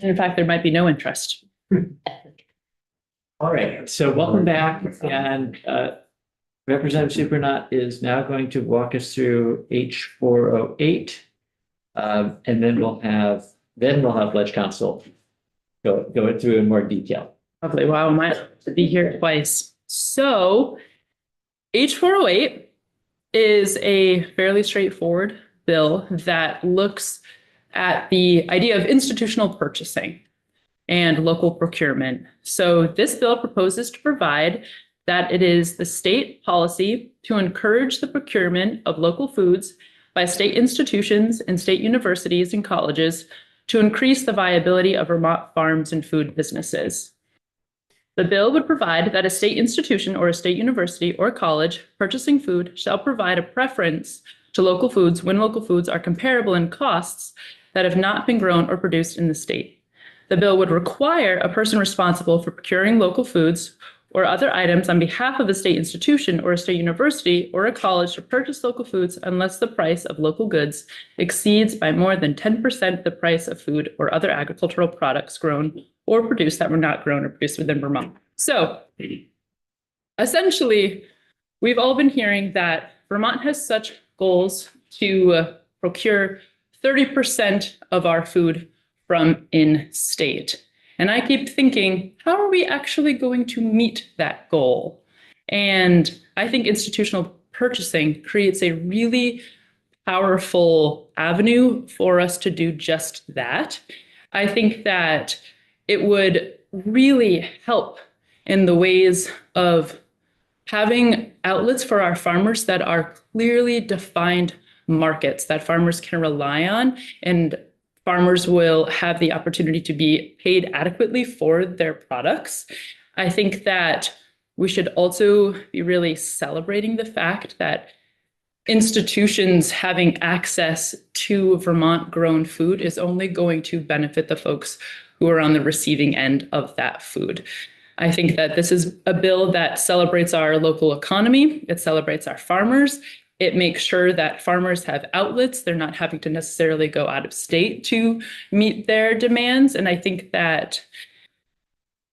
In fact, there might be no interest. All right, so welcome back, and Representative Supranat is now going to walk us through H408. And then we'll have Ledge Council go through in more detail. Lovely. Wow, I might be here twice. So H408 is a fairly straightforward bill that looks at the idea of institutional purchasing and local procurement. So this bill proposes to provide that it is the state policy to encourage the procurement of local foods by state institutions and state universities and colleges to increase the viability of Vermont farms and food businesses. The bill would provide that a state institution or a state university or college purchasing food shall provide a preference to local foods when local foods are comparable in costs that have not been grown or produced in the state. The bill would require a person responsible for procuring local foods or other items on behalf of a state institution or a state university or a college to purchase local foods unless the price of local goods exceeds by more than 10% the price of food or other agricultural products grown or produced that were not grown or produced within Vermont. So essentially, we've all been hearing that Vermont has such goals to procure 30% of our food from in-state. And I keep thinking, how are we actually going to meet that goal? And I think institutional purchasing creates a really powerful avenue for us to do just that. I think that it would really help in the ways of having outlets for our farmers that are clearly defined markets that farmers can rely on, and farmers will have the opportunity to be paid adequately for their products. I think that we should also be really celebrating the fact that institutions having access to Vermont grown food is only going to benefit the folks who are on the receiving end of that food. I think that this is a bill that celebrates our local economy. It celebrates our farmers. It makes sure that farmers have outlets. They're not having to necessarily go out of state to meet their demands. And I think that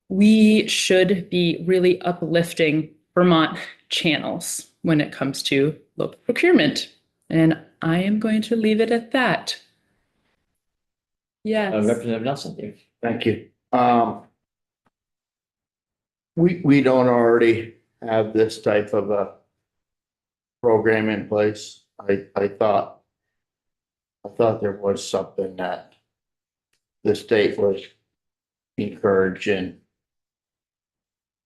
we should be really uplifting Vermont channels when it comes to local procurement. And I am going to leave it at that. Yes. Representative Nelson. Thank you. We don't already have this type of a program in place. I thought there was something that the state was encouraging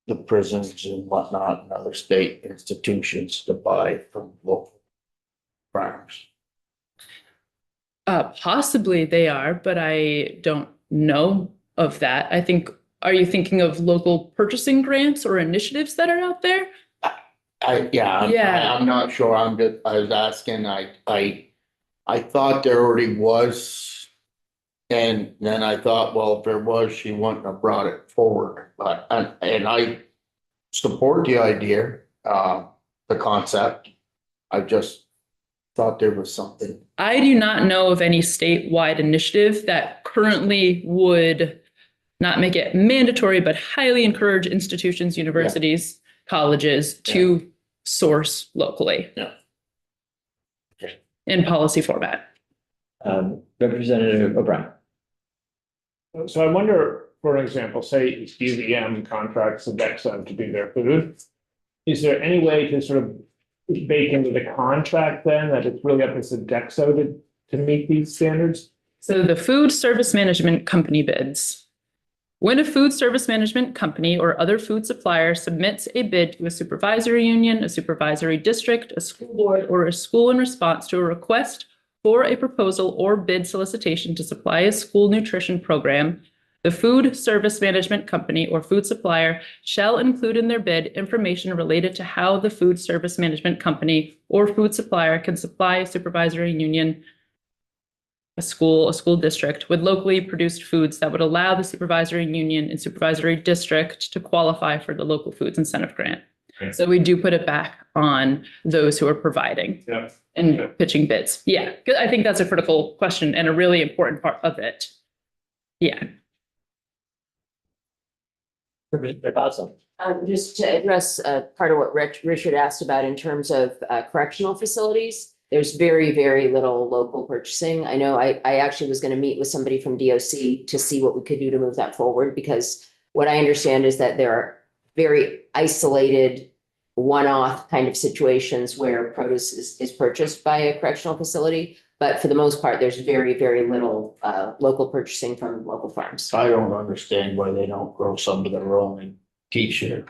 the prisons and whatnot and other state institutions to buy from local farmers. Possibly they are, but I don't know of that. I think, are you thinking of local purchasing grants or initiatives that are out there? I'm not sure. I was asking, I thought there already was. And then I thought, well, if there was, she wouldn't have brought it forward, but, and I support the idea, the concept. I just thought there was something. I do not know of any statewide initiative that currently would not make it mandatory, but highly encourage institutions, universities, colleges to source locally. Yeah. Okay. In policy format. Representative O'Brien. So I wonder, for example, say UVM contracts Sodexo to do their food. Is there any way to sort of bake into the contract then that it's really up to Sodexo to meet these standards? So the food service management company bids. When a food service management company or other food supplier submits a bid to a supervisory union, a supervisory district, a school board, or a school in response to a request for a proposal or bid solicitation to supply a school nutrition program, the food service management company or food supplier shall include in their bid information related to how the food service management company or food supplier can supply a supervisory union, a school district with locally produced foods that would allow the supervisory union and supervisory district to qualify for the local foods incentive grant. Okay. So we do put it back on those who are providing. Yeah. and pitching bids. Yeah, 'cause I think that's a critical question and a really important part of it. Yeah. Awesome. Just to address part of what Richard asked about in terms of correctional facilities, there's very, very little local purchasing. I know I actually was going to meet with somebody from DOC to see what we could do to move that forward, because what I understand is that there are very isolated, one-off kind of situations where produce is purchased by a correctional facility. But for the most part, there's very, very little local purchasing from local farms. I don't understand why they don't grow some of their own and teach their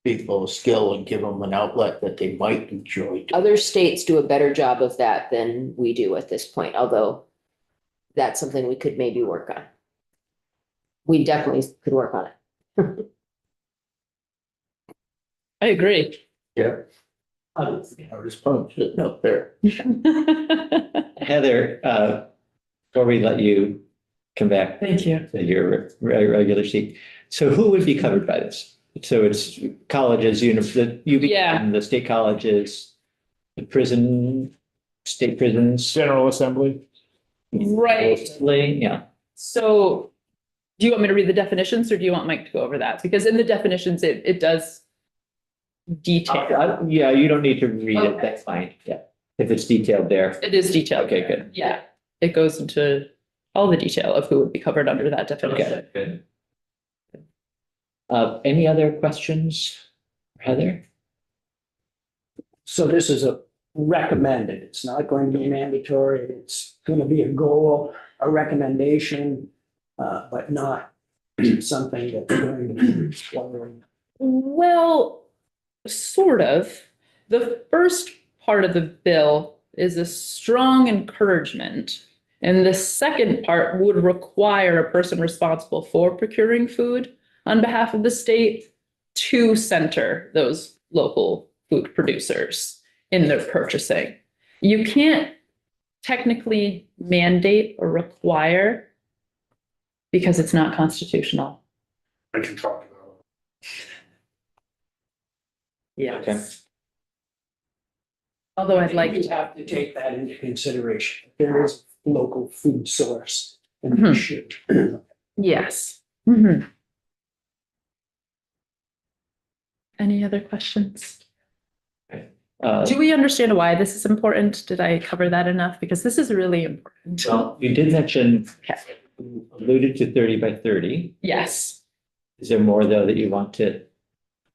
people a skill and give them an outlet that they might enjoy. Other states do a better job of that than we do at this point, although that's something we could maybe work on. We definitely could work on it. I agree. Yeah. I was pumped sitting up there. Heather, before we let you come back Thank you. to your regular seat, so who would be covered by this? So it's colleges, the UVM, the state colleges, the prison, state prisons. General Assembly. Right. Mostly, yeah. So do you want me to read the definitions or do you want Mike to go over that? Because in the definitions, it does detail. Yeah, you don't need to read it, Okay. that's fine, yeah. If it's detailed there. It is detailed. Okay, good. Yeah, it goes into all the detail of who would be covered under that definition. Okay, good. Any other questions, Heather? So this is a recommended, it's not going to be mandatory, it's going to be a goal, a recommendation, but not something that's going to be required. Well, sort of. The first part of the bill is a strong encouragement. And the second part would require a person responsible for procuring food on behalf of the state to center those local food producers in their purchasing. You can't technically mandate or require because it's not constitutional. I can talk about Yeah. Okay. Although I'd like You to. have to take that into consideration. There is local food source and Mhm. we should. Yes. Mhm. Any other questions? Do we understand why this is important? Did I cover that enough? Because this is really important. Well, you did mention, Okay. alluded to 30 by 30. Yes. Is there more though that you want to?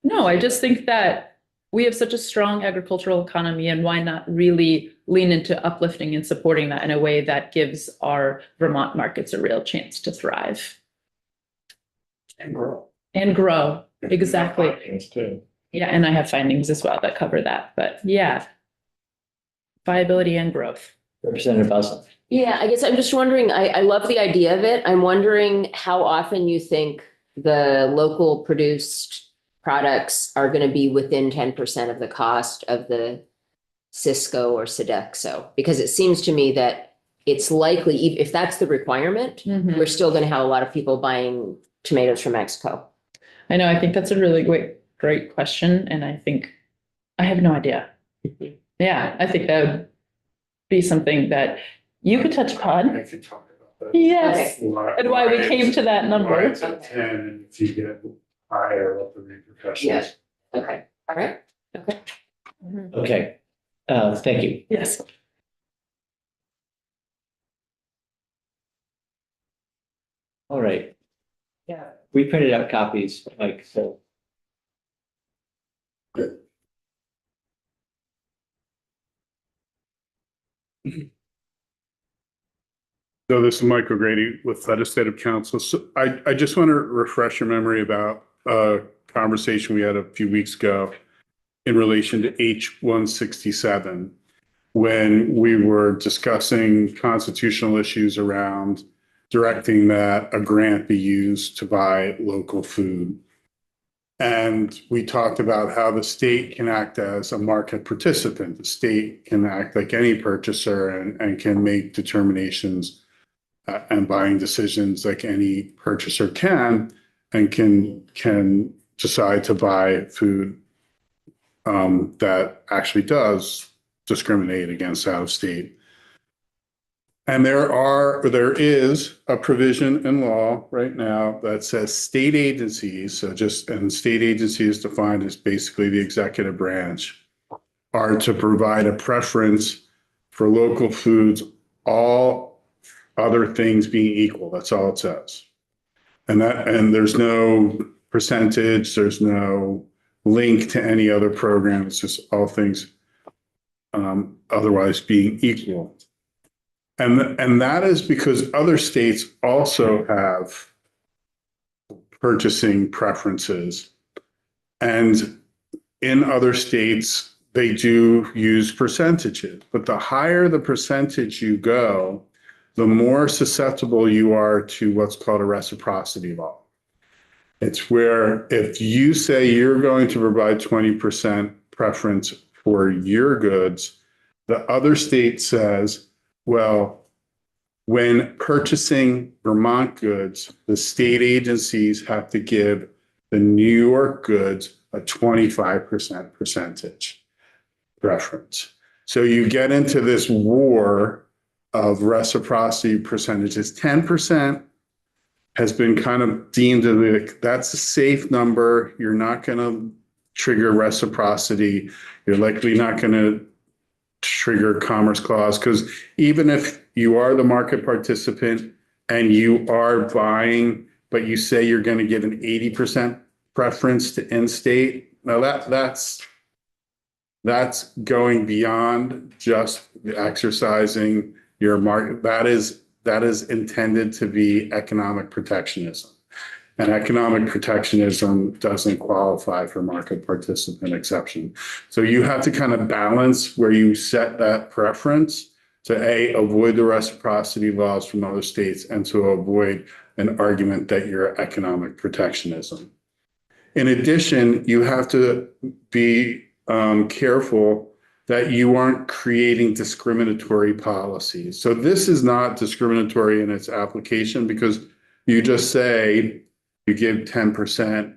No, I just think that we have such a strong agricultural economy, and why not really lean into uplifting and supporting that in a way that gives our Vermont markets a real chance to thrive And grow. and grow. Exactly. Findings too. Yeah, and I have findings as well that cover that, but yeah. Viability and growth. Representative Boswell. Yeah, I guess I'm just wondering, I love the idea of it. I'm wondering how often you think the local produced products are going to be within 10% of the cost of the Cisco or Sodexo? Because it seems to me that it's likely, if that's the requirement, we're still going to have a lot of people buying tomatoes from Mexico. I know, I think that's a really great question, and I think, I have no idea. Yeah, I think that would be something that you could touch I upon. can talk about that. Yes, Why- and why we came to that Why number. it's at 10, and if you get higher, what the repercussions. Okay, all right, okay. Okay, thank you. Yes. All right. Yeah. We printed out copies, like, so. So this is Michael Grady with Legislative Council. So I just want to refresh your memory about a conversation we had a few weeks ago in relation to H-167, when we were discussing constitutional issues around directing that a grant be used to buy local food. And we talked about how the state can act as a market participant. The state can act like any purchaser and can make determinations and buying decisions like any purchaser can, and can decide to buy food that actually does discriminate against out of state. And there is a provision in law right now that says state agencies, and state agency is defined as basically the executive branch, are to provide a preference for local foods, all other things being equal. That's all it says. And there's no percentage, there's no link to any other program. It's just all things otherwise being equal. And that is because other states also have purchasing preferences. And in other states, they do use percentages. But the higher the percentage you go, the more susceptible you are to what's called a reciprocity law. It's where if you say you're going to provide 20% preference for your goods, the other state says, well, when purchasing Vermont goods, the state agencies have to give the New York goods a 25% percentage preference. So you get into this war of reciprocity percentages. 10% has been kind of deemed to be, that's a safe number. You're not going to trigger reciprocity. You're likely not going to trigger Commerce Clause, because even if you are the market participant and you are buying, but you say you're going to give an 80% preference to in-state, now that's going beyond just exercising your market. That is intended to be economic protectionism. And economic protectionism doesn't qualify for market participant exception. So you have to kind of balance where you set that preference to avoid the reciprocity laws from other states and to avoid an argument that you're economic protectionism. In addition, you have to be careful that you aren't creating discriminatory policies. So this is not discriminatory in its application, because you just say you give 10%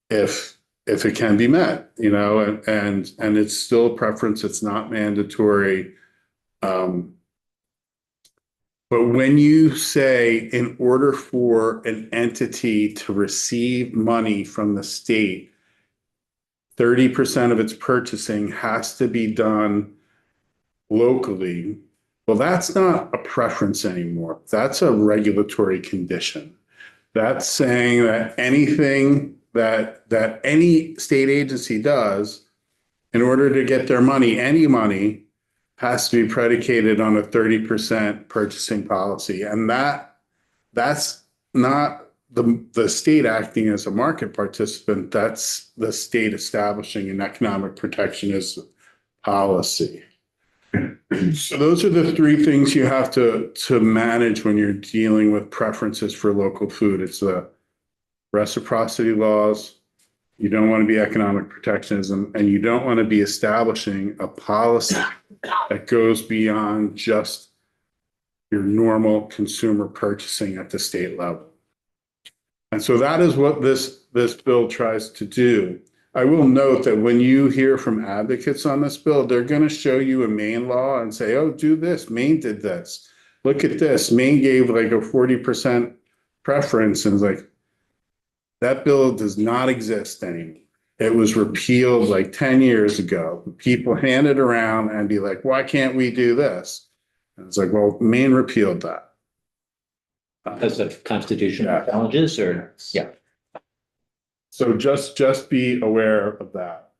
if it can be met, and it's still a preference. It's not mandatory. But when you say in order for an entity to receive money from the state, 30% of its purchasing has to be done locally, well, that's not a preference anymore. That's a regulatory condition. That's saying that anything that any state agency does in order to get their money, any money, has to be predicated on a 30% purchasing policy. And that's not the state acting as a market participant. That's the state establishing an economic protectionist policy. So those are the three things you have to manage when you're dealing with preferences for local food. It's the reciprocity laws. You don't want to be economic protectionism, and you don't want to be establishing a policy that goes beyond just your normal consumer purchasing at the state level. And so that is what this bill tries to do. I will note that when you hear from advocates on this bill, they're going to show you a Maine law and say, oh, do this. Maine did this. Look at this. Maine gave like a 40% preference. And it's like, that bill does not exist anymore. It was repealed like 10 years ago. People hand it around and be like, why can't we do this? And it's like, well, Maine repealed that. Because of constitutional challenges, or? Yeah. So just be aware of that.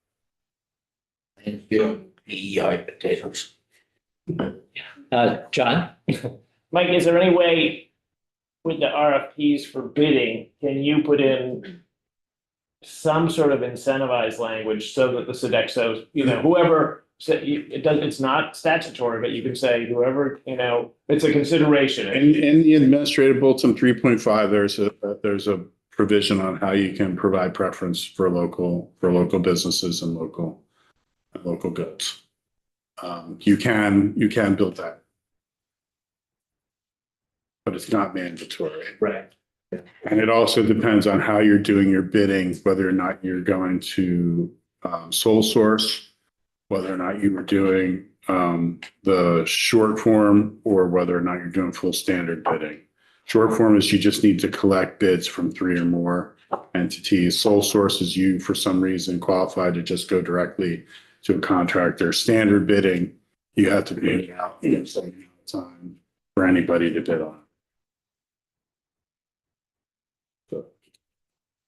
And potatoes. John? Mike, is there any way with the RFPs for bidding, can you put in some sort of incentivized language so that the Sodexo, whoever it's not statutory, but you can say whoever, it's a consideration. In the administrative bulletin 3.5, there's a provision on how you can provide preference for local businesses and local goods. You can build that, but it's not mandatory. Right. And it also depends on how you're doing your bidding, whether or not you're going to sole source, whether or not you were doing the short form or whether or not you're doing full standard bidding. Short form is you just need to collect bids from 3 or more entities. Sole source is you, for some reason, qualified to just go directly to a contractor. Standard bidding, you have to bid out in some amount of time for anybody to bid on. So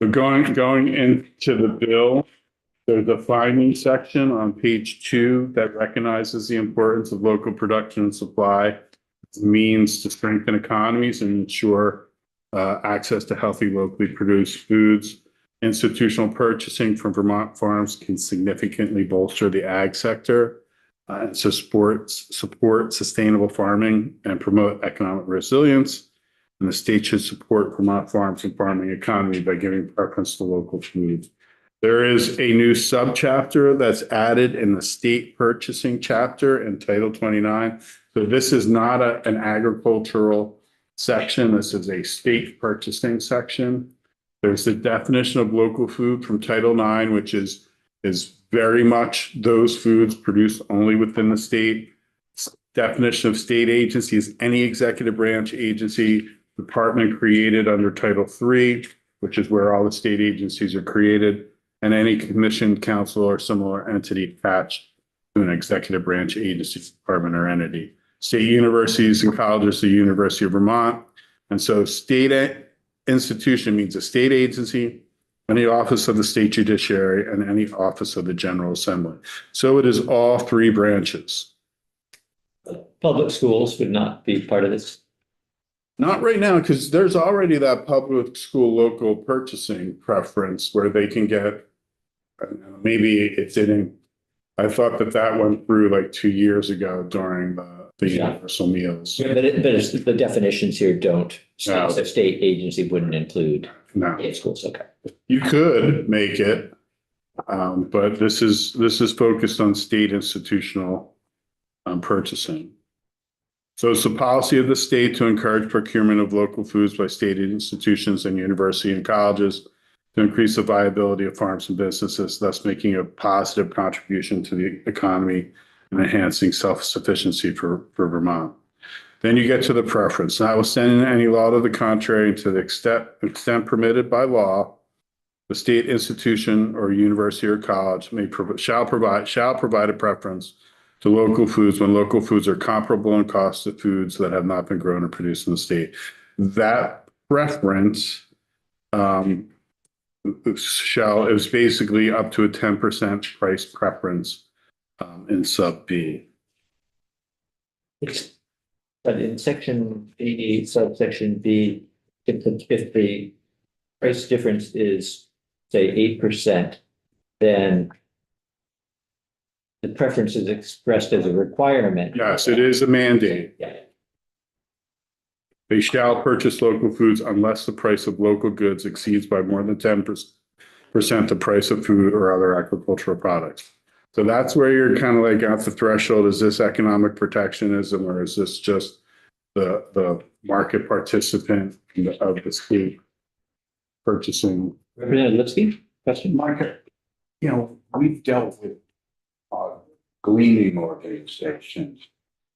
going into the bill, there's a finding section on page 2 that recognizes the importance of local production and supply as a means to strengthen economies and ensure access to healthy, locally produced foods. Institutional purchasing from Vermont farms can significantly bolster the ag sector and support sustainable farming and promote economic resilience. And the state should support Vermont farms and farming economy by giving preference to local foods. There is a new subchapter that's added in the state purchasing chapter in Title 29. So this is not an agricultural section. This is a state purchasing section. There's the definition of local food from Title 9, which is very much those foods produced only within the state. Definition of state agency is any executive branch agency department created under Title 3, which is where all the state agencies are created, and any commission, council, or similar entity attached to an executive branch agency, department, or entity. State universities and colleges, the University of Vermont. And so state institution means a state agency, any office of the state judiciary, and any office of the General Assembly. So it is all 3 branches. Public schools would not be part of this. Not right now, because there's already that public school local purchasing preference where they can get, I don't know, maybe it didn't. I thought that went through like 2 years ago during the universal meals. But it's, the definitions here don't, No. the state agency wouldn't include No, schools, okay. you could make it, but this is focused on state institutional purchasing. So it's the policy of the state to encourage procurement of local foods by state institutions and university and colleges to increase the viability of farms and businesses, thus making a positive contribution to the economy and enhancing self-sufficiency for Vermont. Then you get to the preference. Notwithstanding any law to the contrary, to the extent permitted by law, the state institution or university or college shall provide a preference to local foods when local foods are comparable in cost to foods that have not been grown or produced in the state. That preference is basically up to a 10% price preference in sub B. But in section B, subsection B, if the price difference is, say, 8%, then the preference is expressed as a requirement. Yes, it is a mandate. Yeah. They shall purchase local foods unless the price of local goods exceeds by more than 10% the price of food or other agricultural products. So that's where you're kind of like at the threshold. Is this economic protectionism or is this just the market participant of the state purchasing? Representative Lipsky, question? Mike, we've dealt with gleaning organizations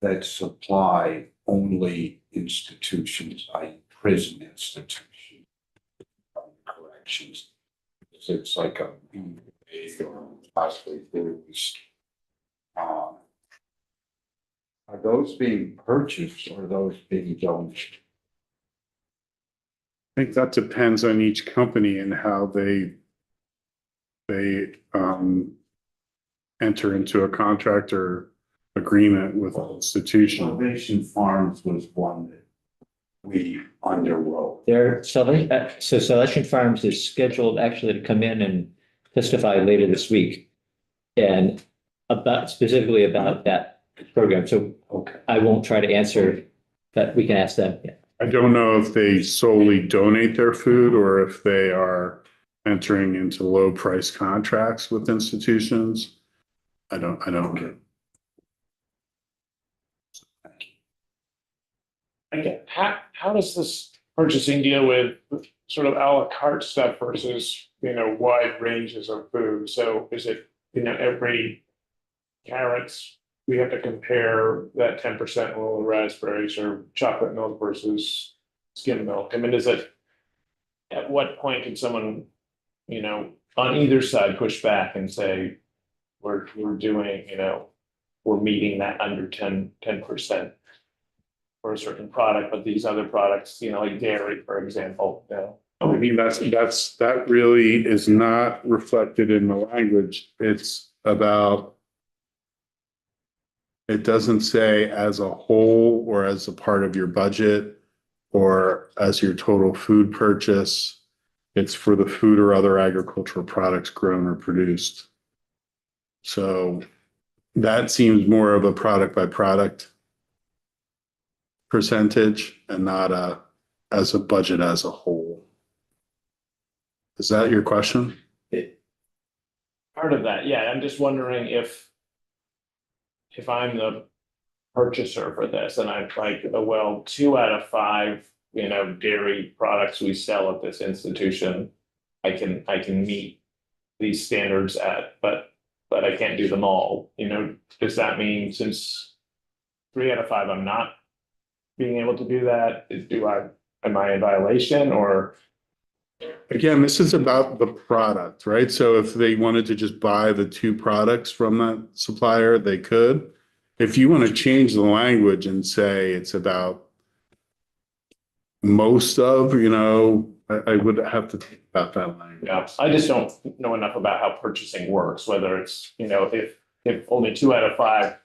that supply only institutions, like prison institutions, corrections. It's like a or possibly foods. Are those being purchased or are those being donated? I think that depends on each company and how they enter into a contract or agreement with an institution. Salvation Farms was one that we underwrote. So Salvation Farms is scheduled actually to come in and testify later this week. And specifically about that program. So I won't try to answer, but we can ask them. Yeah. I don't know if they solely donate their food or if they are entering into low price contracts with institutions. I don't get. Again, how does this purchasing deal with sort of a la carte stuff versus, wide ranges of food? So is it, every carrots we have to compare that 10% roll of raspberries or chocolate milk versus skim milk. I mean, is it? At what point can someone, on either side push back and say, we're doing, we're meeting that under 10% for a certain product, but these other products, like dairy, for example, I mean, that really is not reflected in the language. It's about, it doesn't say as a whole or as a part of your budget or as your total food purchase. It's for the food or other agricultural products grown or produced. So that seems more of a product by product percentage and not as a budget as a whole. Is that your question? part of that, yeah, I'm just wondering if I'm the purchaser for this and I'm like, oh, well, 2 out of 5, dairy products we sell at this institution, I can meet these standards but I can't do them all, does that mean since 3 out of 5, I'm not being able to do that? Am I in violation or? Again, this is about the product, right? So if they wanted to just buy the 2 products from that supplier, they could. If you want to change the language and say it's about most of, I would have to think about that language. Yeah, I just don't know enough about how purchasing works, whether it's, if only 2 out of 5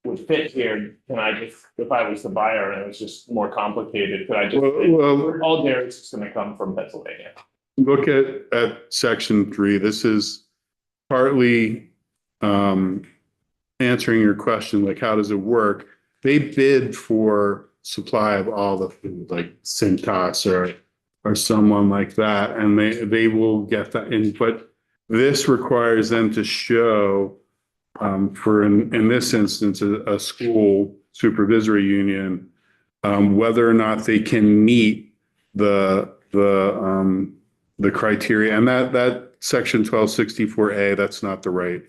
would fit here, can I just, if I was the buyer and it was just more complicated, could I just, Well, all dairy is just gonna come from Pennsylvania? look at section 3. This is partly answering your question, like how does it work? They bid for supply of all the food, like Cintas or someone like that, and they will get that in. But this requires them to show, for in this instance, a school supervisory union, whether or not they can meet the criteria, and that section 1264A, that's not the right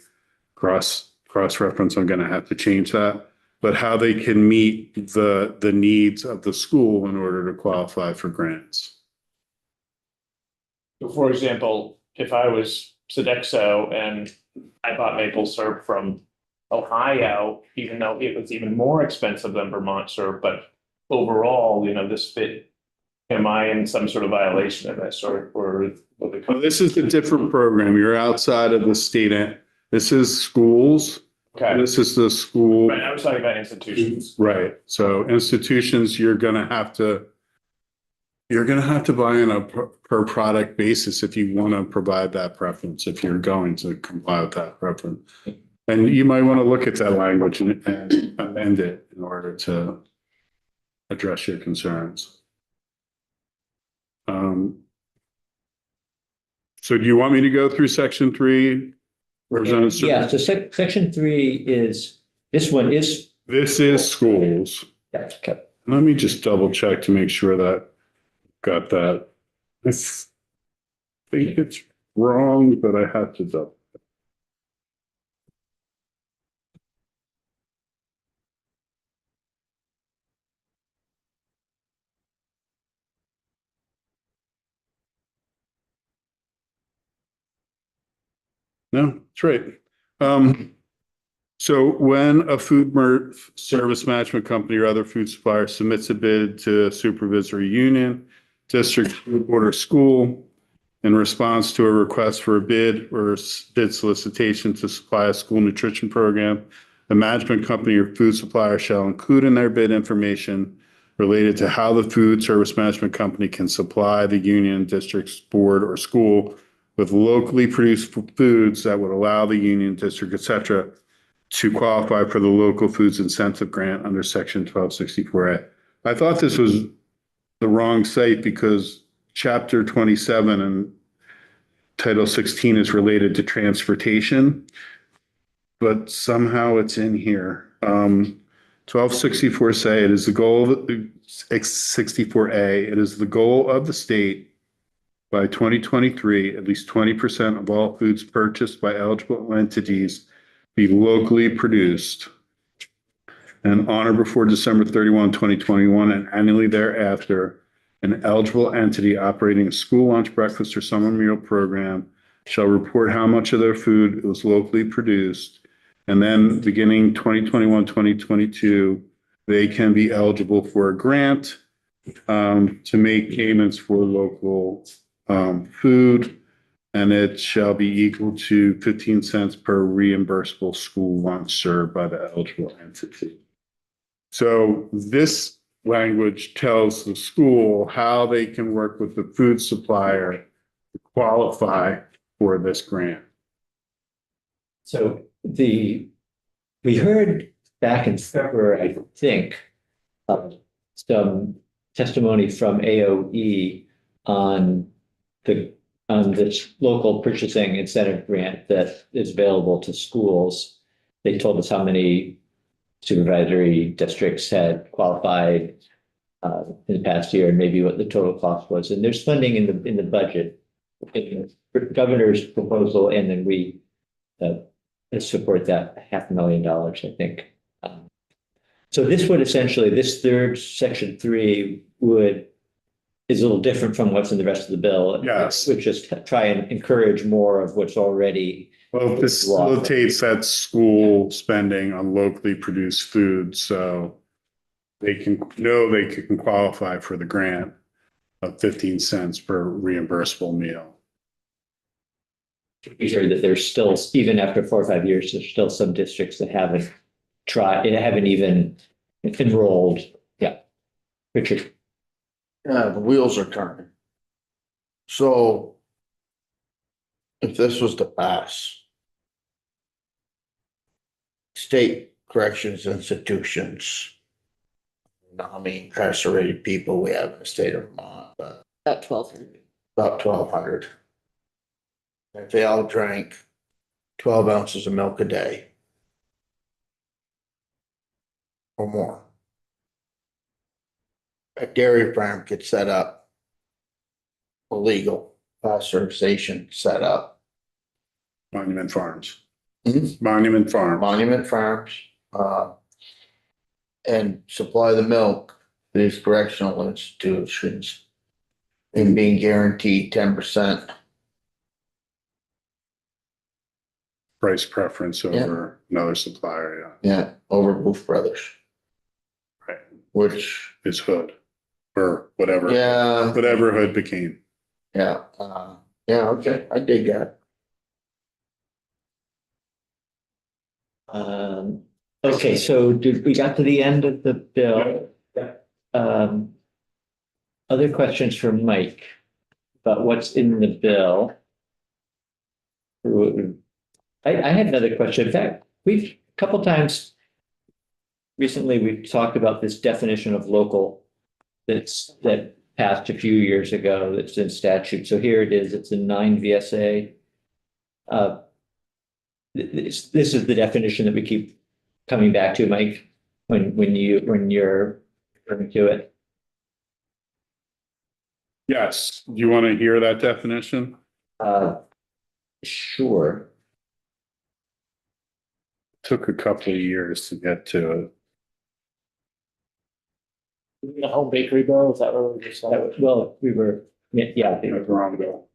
cross reference. I'm going to have to change that. But how they can meet the needs of the school in order to qualify for grants. So for example, if I was Sodexo and I bought maple syrup from Ohio, even though it was even more expensive than Vermont syrup, but overall, this fit, am I in some sort of violation of this or Well, this is a different program. You're outside of the state. This is schools. Okay, This is the school. right, I was talking about institutions. Right. So institutions, you're going to have to buy on a per product basis if you want to provide that preference, if you're going to comply with that preference. And you might want to look at that language and amend it in order to address your concerns. So do you want me to go through section 3? Representative Yeah, so section 3 is, this one is. This is schools. Yeah, okay. Let me just double check to make sure that got that. I think it's wrong, but I have to double. No, it's right. So when a service management company or other food supplier submits a bid to a supervisory union, district, board, or school in response to a request for a bid or bid solicitation to supply a school nutrition program, the management company or food supplier shall include in their bid information related to how the food service management company can supply the union, district's board, or school with locally produced foods that would allow the union, district, et cetera, to qualify for the local foods incentive grant under section 1264A. I thought this was the wrong site because chapter 27 and title 16 is related to transportation, but somehow it's in here. 1264 say it is the goal of 64A. It is the goal of the state by 2023, at least 20% of all foods purchased by eligible entities be locally produced and on or before December 31, 2021, and annually thereafter, an eligible entity operating a school lunch, breakfast, or summer meal program shall report how much of their food was locally produced. And then beginning 2021, 2022, they can be eligible for a grant to make payments for local food. And it shall be equal to 15 cents per reimbursable school lunch served by the eligible entity. So this language tells the school how they can work with the food supplier to qualify for this grant. So we heard back in February, I think, some testimony from AOE on this local purchasing incentive grant that is available to schools. They told us how many supervisory districts had qualified in the past year and maybe what the total cost was. And there's funding in the budget, in the governor's proposal, and then we support that $500,000, I think. So this would essentially, this third section 3 is a little different from what's in the rest of the bill. Yes. Which just try and encourage more of what's already. Well, it facilitates that school spending on locally produced food, so they can qualify for the grant of 15 cents per reimbursable meal. We heard that there's still, even after 4 or 5 years, there's still some districts that haven't even enrolled. Yeah. Richard. Yeah, the wheels are turning. So if this was to pass, state corrections institutions, how many incarcerated people we have in the state of Vermont, but About 1,200. about 1,200. If they all drank 12 ounces of milk a day or more, a dairy farm could set up a legal pasteurization set up. Monument Farms. Mhm. Monument Farm. Monument Farms, and supply the milk to these correctional institutions and being guaranteed 10%. Price preference over another supplier, Yeah, over Booth Brothers, yeah. Right. which, Is Hood or whatever. yeah, Whatever Hood became. yeah, okay, I dig that. Okay, so we got to the end of the bill. Other questions for Mike about what's in the bill? I had another question. In fact, a couple times recently, we've talked about this definition of local that passed a few years ago, that's in statute. So here it is, it's in 9 VSA. This is the definition that we keep coming back to, Mike, when you're referring to it. Yes. Do you want to hear that definition? Sure. Took a couple of years to get to it. The home bakery bill, is that what we just said? Well, we were, yeah, I was wrong though.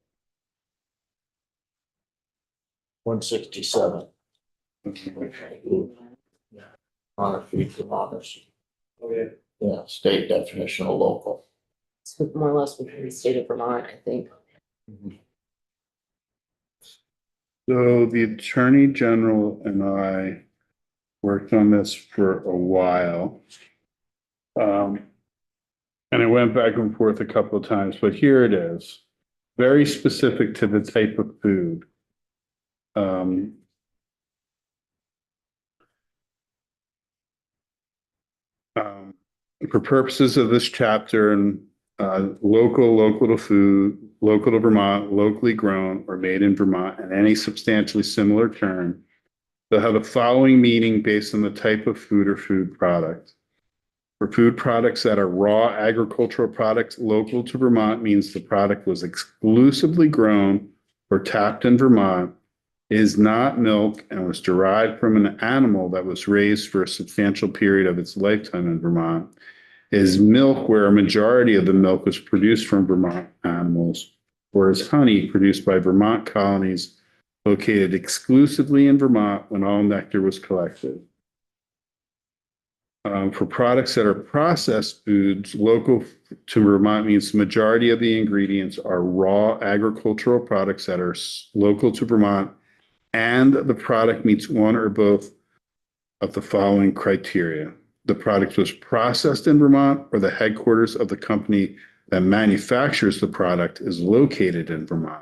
167. Honor feed from honors. Okay. Yeah, state definition of local. It's more or less within the state of Vermont, I think. So the Attorney General and I worked on this for a while. And I went back and forth a couple of times, but here it is. Very specific to the type of food. For purposes of this chapter, and local to food, local to Vermont, locally grown or made in Vermont, and any substantially similar term, they'll have the following meaning based on the type of food or food product. For food products that are raw agricultural products, local to Vermont means the product was exclusively grown or tapped in Vermont. is not milk and was derived from an animal that was raised for a substantial period of its lifetime in Vermont, is milk where a majority of the milk was produced from Vermont animals, or is honey produced by Vermont colonies located exclusively in Vermont when all nectar was collected. For products that are processed foods, local to Vermont means the majority of the ingredients are raw agricultural products that are local to Vermont, and the product meets one or both of the following criteria. The product was processed in Vermont, or the headquarters of the company that manufactures the product is located in Vermont.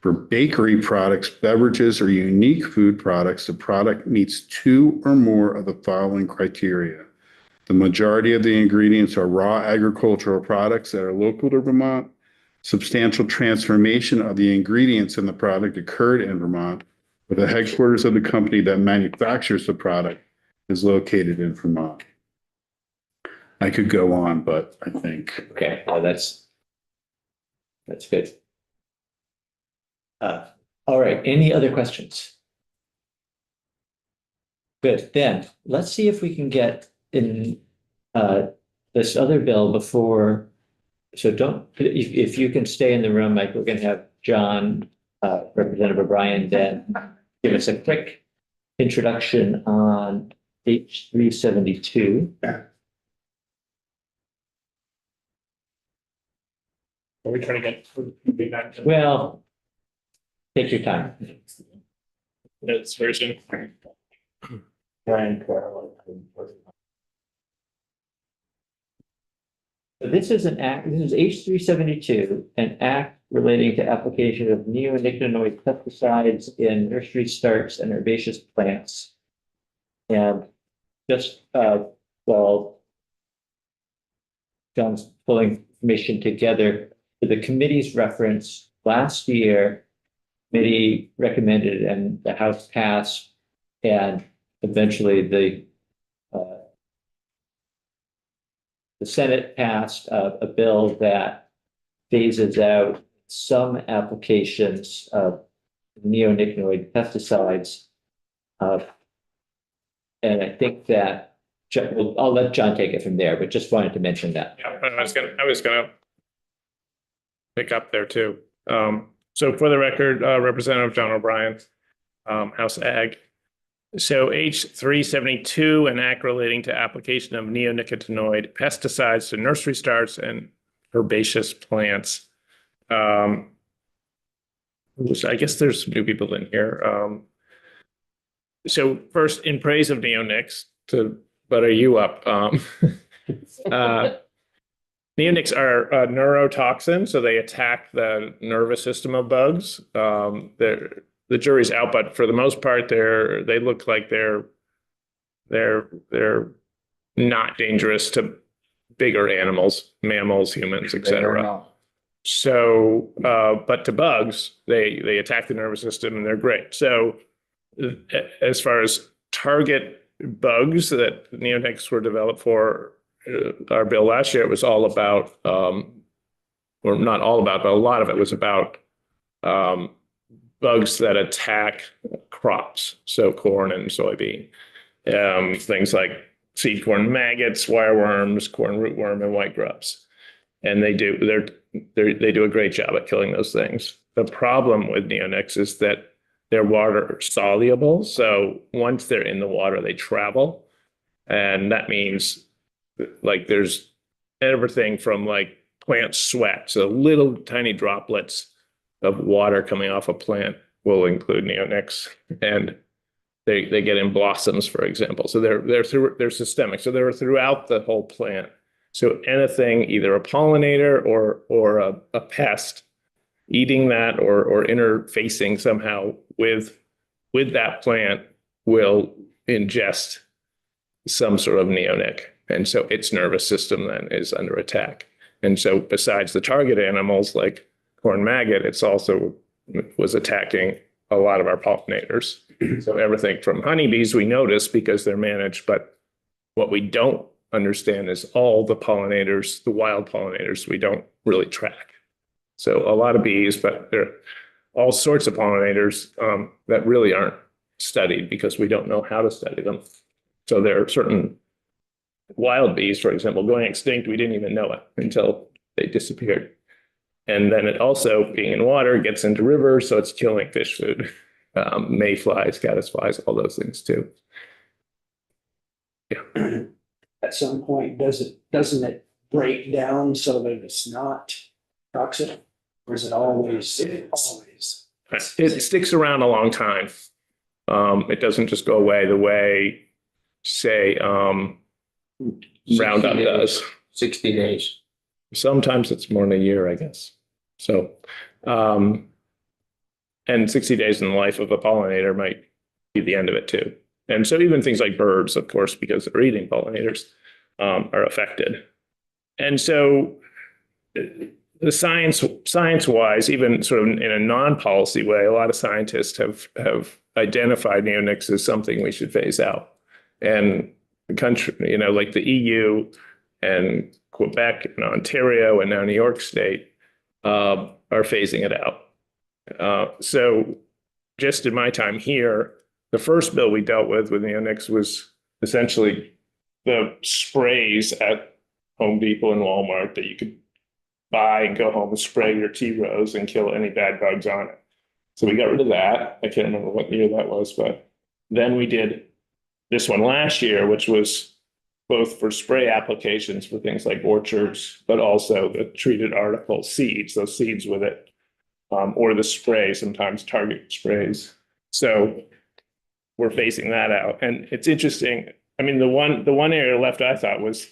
For bakery products, beverages, or unique food products, the product meets two or more of the following criteria. The majority of the ingredients are raw agricultural products that are local to Vermont. Substantial transformation of the ingredients in the product occurred in Vermont, but the headquarters of the company that manufactures the product is located in Vermont. I could go on, but I think. Okay, well, that's good. All right, any other questions? Good, then, let's see if we can get in this other bill before, so don't, if you can stay in the room, Mike, we're gonna have John, Representative O'Brien, then give us a quick introduction on H 372. Are we trying to get? Well, take your time. This version. So this is an act, this is H 372, an act relating to application of neonicotinoid pesticides in nursery starts and herbaceous plants. And just while John's pulling information together, for the committee's reference, last year, committee recommended and the House passed, and eventually the Senate passed a bill that phases out some applications of neonicotinoid pesticides. And I think that, well, I'll let John take it from there, but just wanted to mention that. Yeah, I was gonna pick up there too. So for the record, Representative John O'Brien, House Ag. So H 372, an act relating to application of neonicotinoid pesticides to nursery starts and herbaceous plants. Which I guess there's some new people in here. So first, in praise of neonics, to butter you up, neonics are neurotoxins, so they attack the nervous system of bugs. The jury's out, but for the most part, they look like they're not dangerous to bigger animals, mammals, humans, etc. So, but to bugs, they attack the nervous system and they're great. So, as far as target bugs that neonics were developed for, our bill last year, it was all about, or not all about, but a lot of it was about bugs that attack crops, so corn and soybean, things like seed corn maggots, wireworms, corn rootworm, and white grubs. And they do a great job at killing those things. The problem with neonics is that they're water soluble, so once they're in the water, they travel, and that means like there's everything from like plant sweat, so little tiny droplets of water coming off a plant will include neonics, and they get in blossoms, for example. So they're systemic, so they're throughout the whole plant. So anything, either a pollinator or a pest, eating that or interfacing somehow with that plant will ingest some sort of neonic, and so its nervous system then is under attack. And so besides the target animals like corn maggot, it's also was attacking a lot of our pollinators. So everything from honeybees we notice because they're managed, but what we don't understand is all the pollinators, the wild pollinators, we don't really track. So a lot of bees, but all sorts of pollinators that really aren't studied because we don't know how to study them. So there are certain wild bees, for example, going extinct. We didn't even know it until they disappeared. And then it also, being in water, gets into rivers, so it's killing fish food, mayflies, caddisflies, all those things too. At some point, doesn't it break down so that it's not toxic? Or is it always? It sticks around a long time. It doesn't just go away the way, say, Roundup does. 60 days. Sometimes it's more than a year, I guess. So, and 60 days in the life of a pollinator might be the end of it too. And so even things like birds, of course, because they're eating pollinators, are affected. And so the science-wise, even sort of in a non-policy way, a lot of scientists have identified neonics as something we should phase out. And the country, you know, like the EU and Quebec and Ontario and now New York State are phasing it out. So just in my time here, the first bill we dealt with neonics was essentially the sprays at Home Depot and Walmart that you could buy and go home and spray your tea rose and kill any bad bugs on it. So we got rid of that. I can't remember what year that was, but then we did this one last year, which was both for spray applications for things like orchards, but also the treated article seeds, those seeds with it, or the spray, sometimes target sprays. So we're phasing that out. And it's interesting. I mean, the one area left I thought was,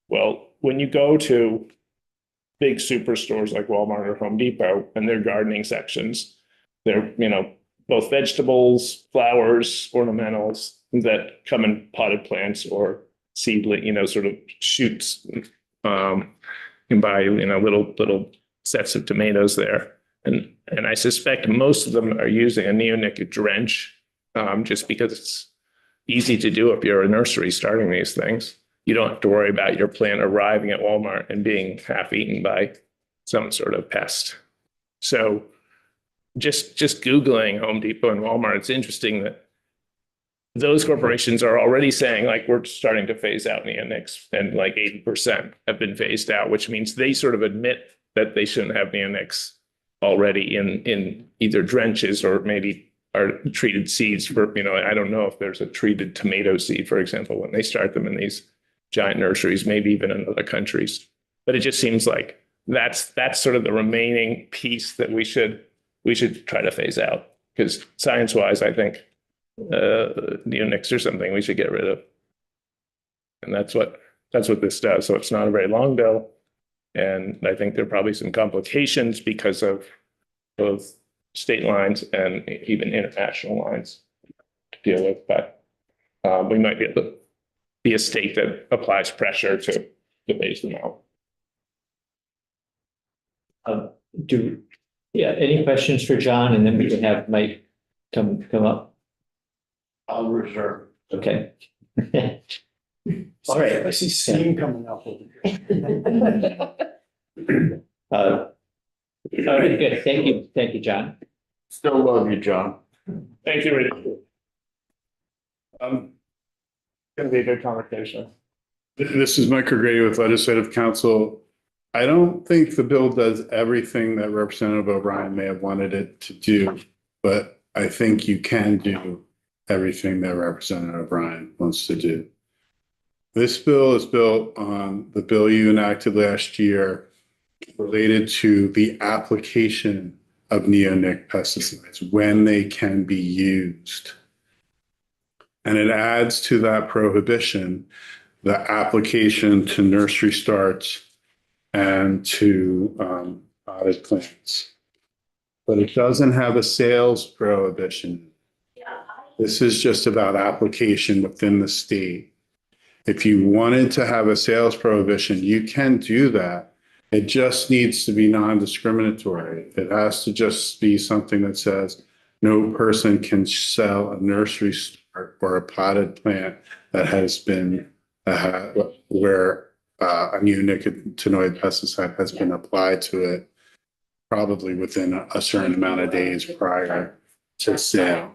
well, when you go to big superstores like Walmart or Home Depot and their gardening sections, they're, you know, both vegetables, flowers, ornamentals that come in potted plants or seedling, you know, sort of shoots. You can buy, you know, little sets of tomatoes there. And I suspect most of them are using a neonic drench, just because it's easy to do if you're a nursery starting these things. You don't have to worry about your plant arriving at Walmart and being half eaten by some sort of pest. So just Googling Home Depot and Walmart, it's interesting that those corporations are already saying, like, we're starting to phase out neonics, and like 80% have been phased out, which means they sort of admit that they shouldn't have neonics already in either drenches or maybe are treated seeds for, you know, I don't know if there's a treated tomato seed, for example, when they start them in these giant nurseries, maybe even in other countries. But it just seems like that's sort of the remaining piece that we should try to phase out, because science-wise, I think neonics are something we should get rid of. And that's what this does. So it's not a very long bill. And I think there are probably some complications because of both state lines and even international lines to deal with. But we might be able to be a state that applies pressure to phase them out. Any questions for John, and then we can have Mike come up. I'll reserve. Okay. All right. I see steam coming up over here. All right, good. Thank you, John. Still love you, John. Thank you, Rich. Gonna be a good conversation. This is Mike O'Grady with Legislative Council. I don't think the bill does everything that Representative O'Brien may have wanted it to do, but I think you can do everything that Representative O'Brien wants to do. This bill is built on the bill you enacted last year related to the application of neonic pesticides, when they can be used. And it adds to that prohibition the application to nursery starts and to potted plants. But it doesn't have a sales prohibition. This is just about application within the state. If you wanted to have a sales prohibition, you can do that. It just needs to be non-discriminatory. It has to just be something that says no person can sell a nursery start or a potted plant that has been where a neonicotinoid pesticide has been applied to it probably within a certain amount of days prior to sale.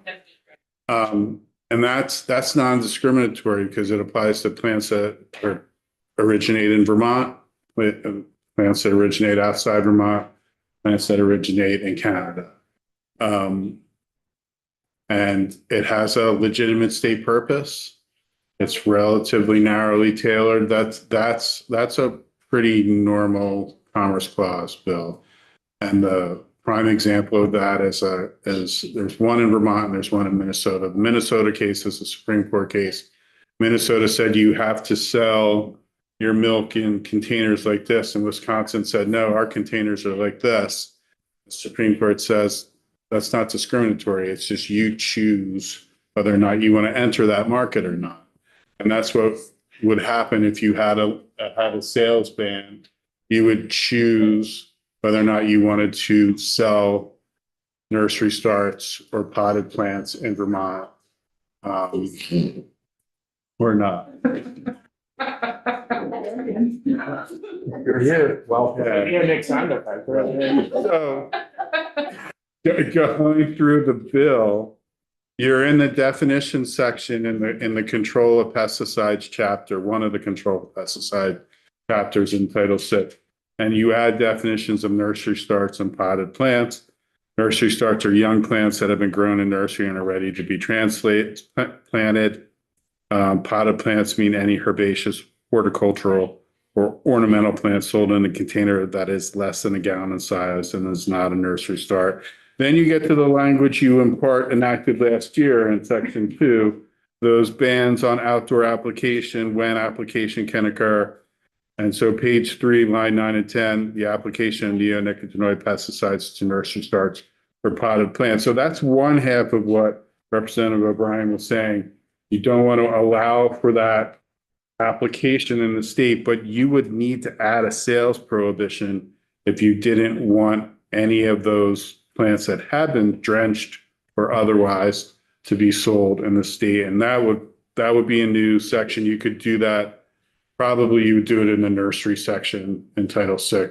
And that's non-discriminatory because it applies to plants that originate in Vermont, plants that originate outside Vermont, plants that originate in Canada. And it has a legitimate state purpose. It's relatively narrowly tailored. That's a pretty normal Commerce Clause bill. And the prime example of that is there's one in Vermont and there's one in Minnesota. The Minnesota case is a Supreme Court case. Minnesota said you have to sell your milk in containers like this, and Wisconsin said, no, our containers are like this. The Supreme Court says that's not discriminatory. It's just you choose whether or not you want to enter that market or not. And that's what would happen if you had a sales ban. You would choose whether or not you wanted to sell nursery starts or potted plants in Vermont, or not. You're here. Well, Yeah, make sound effect, right? So, going through the bill, you're in the definition section in the control of pesticides chapter, one of the control of pesticide chapters in Title VI. And you add definitions of nursery starts and potted plants. Nursery starts are young plants that have been grown in nursery and are ready to be planted. Potted plants mean any herbaceous, horticultural, or ornamental plant sold in a container that is less than a gallon in size and is not a nursery start. Then you get to the language you enacted last year in section 2, those bans on outdoor application, when application can occur. And so page 3, line 9 and 10, the application of neonicotinoid pesticides to nursery starts for potted plants. So that's one half of what Representative O'Brien was saying. You don't want to allow for that application in the state, but you would need to add a sales prohibition if you didn't want any of those plants that have been drenched or otherwise to be sold in the state. And that would be a new section. You could do that. Probably you would do it in the nursery section in Title VI,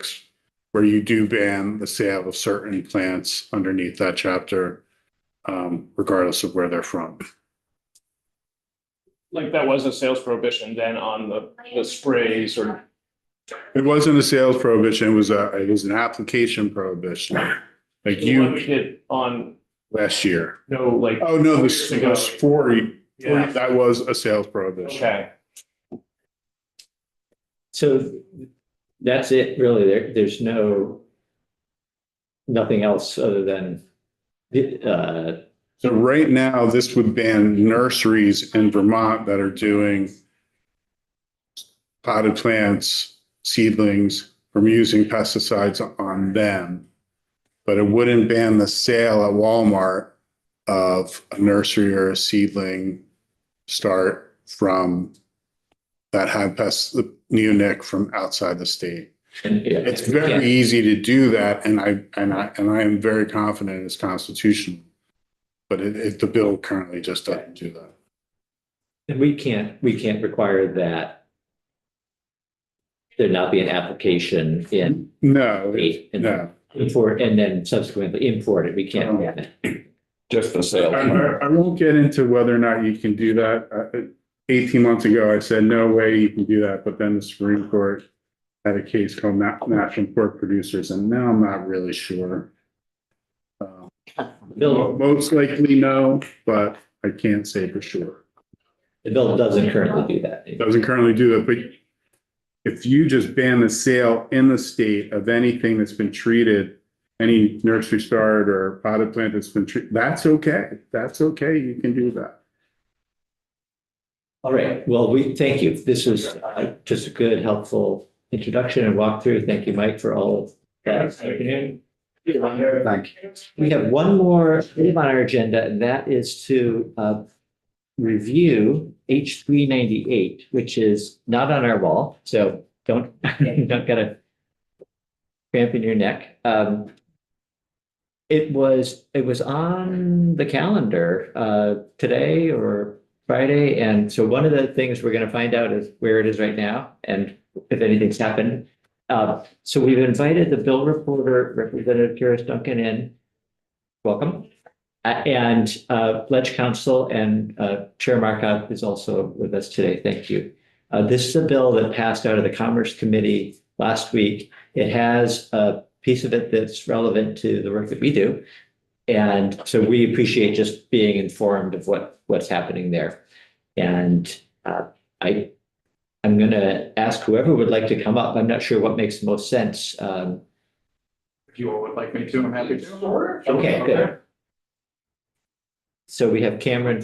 where you do ban the sale of certain plants underneath that chapter, regardless of where they're from. Like that was a sales prohibition then on the sprays or. It wasn't a sales prohibition. It was an application prohibition. Like What you we did on, last year. no, like. Oh, no, years ago. this 40, Yeah. that was a sales prohibition. Okay, So that's it, really. There's nothing else other than, So right now, this would ban nurseries in Vermont that are doing potted plants, seedlings, from using pesticides on them. But it wouldn't ban the sale at Walmart of a nursery or a seedling start from that had neonic from outside the state. and yeah, It's very easy to do that, and I am very confident it's constitutional. But the bill currently just doesn't do that. And we can't require that there not be an application in No, state and no. import, and then subsequently import it. We can't ban it. Just the sale. I won't get into whether or not you can do that. 18 months ago, I said, no way you can do that. But then the Supreme Court had a case called National Pork Producers, and now I'm not really sure. Bill, Most likely no, but I can't say for sure. the bill doesn't currently do that. It doesn't currently do that, but if you just ban the sale in the state of anything that's been treated, any nursery start or potted plant that's been treated, that's okay. That's okay. You can do that. All right, well, thank you. This was just a good, helpful introduction and walkthrough. Thank you, Mike, for all of that. Thank you. We have one more item on our agenda, and that is to review H 398, which is not on our wall, so don't get a cramp in your neck. It was on the calendar today or Friday, and so one of the things we're going to find out is where it is right now and if anything's happened. So we've invited the bill reporter, Representative Karis Duncan in. Welcome. And Ledge Council and Chair Markup is also with us today. Thank you. This is a bill that passed out of the Commerce Committee last week. It has a piece of it that's relevant to the work that we do. And so we appreciate just being informed of what's happening there. And I'm going to ask whoever would like to come up. I'm not sure what makes the most sense. If you all would like me to, I'm happy to. Okay, good. So we have Cameron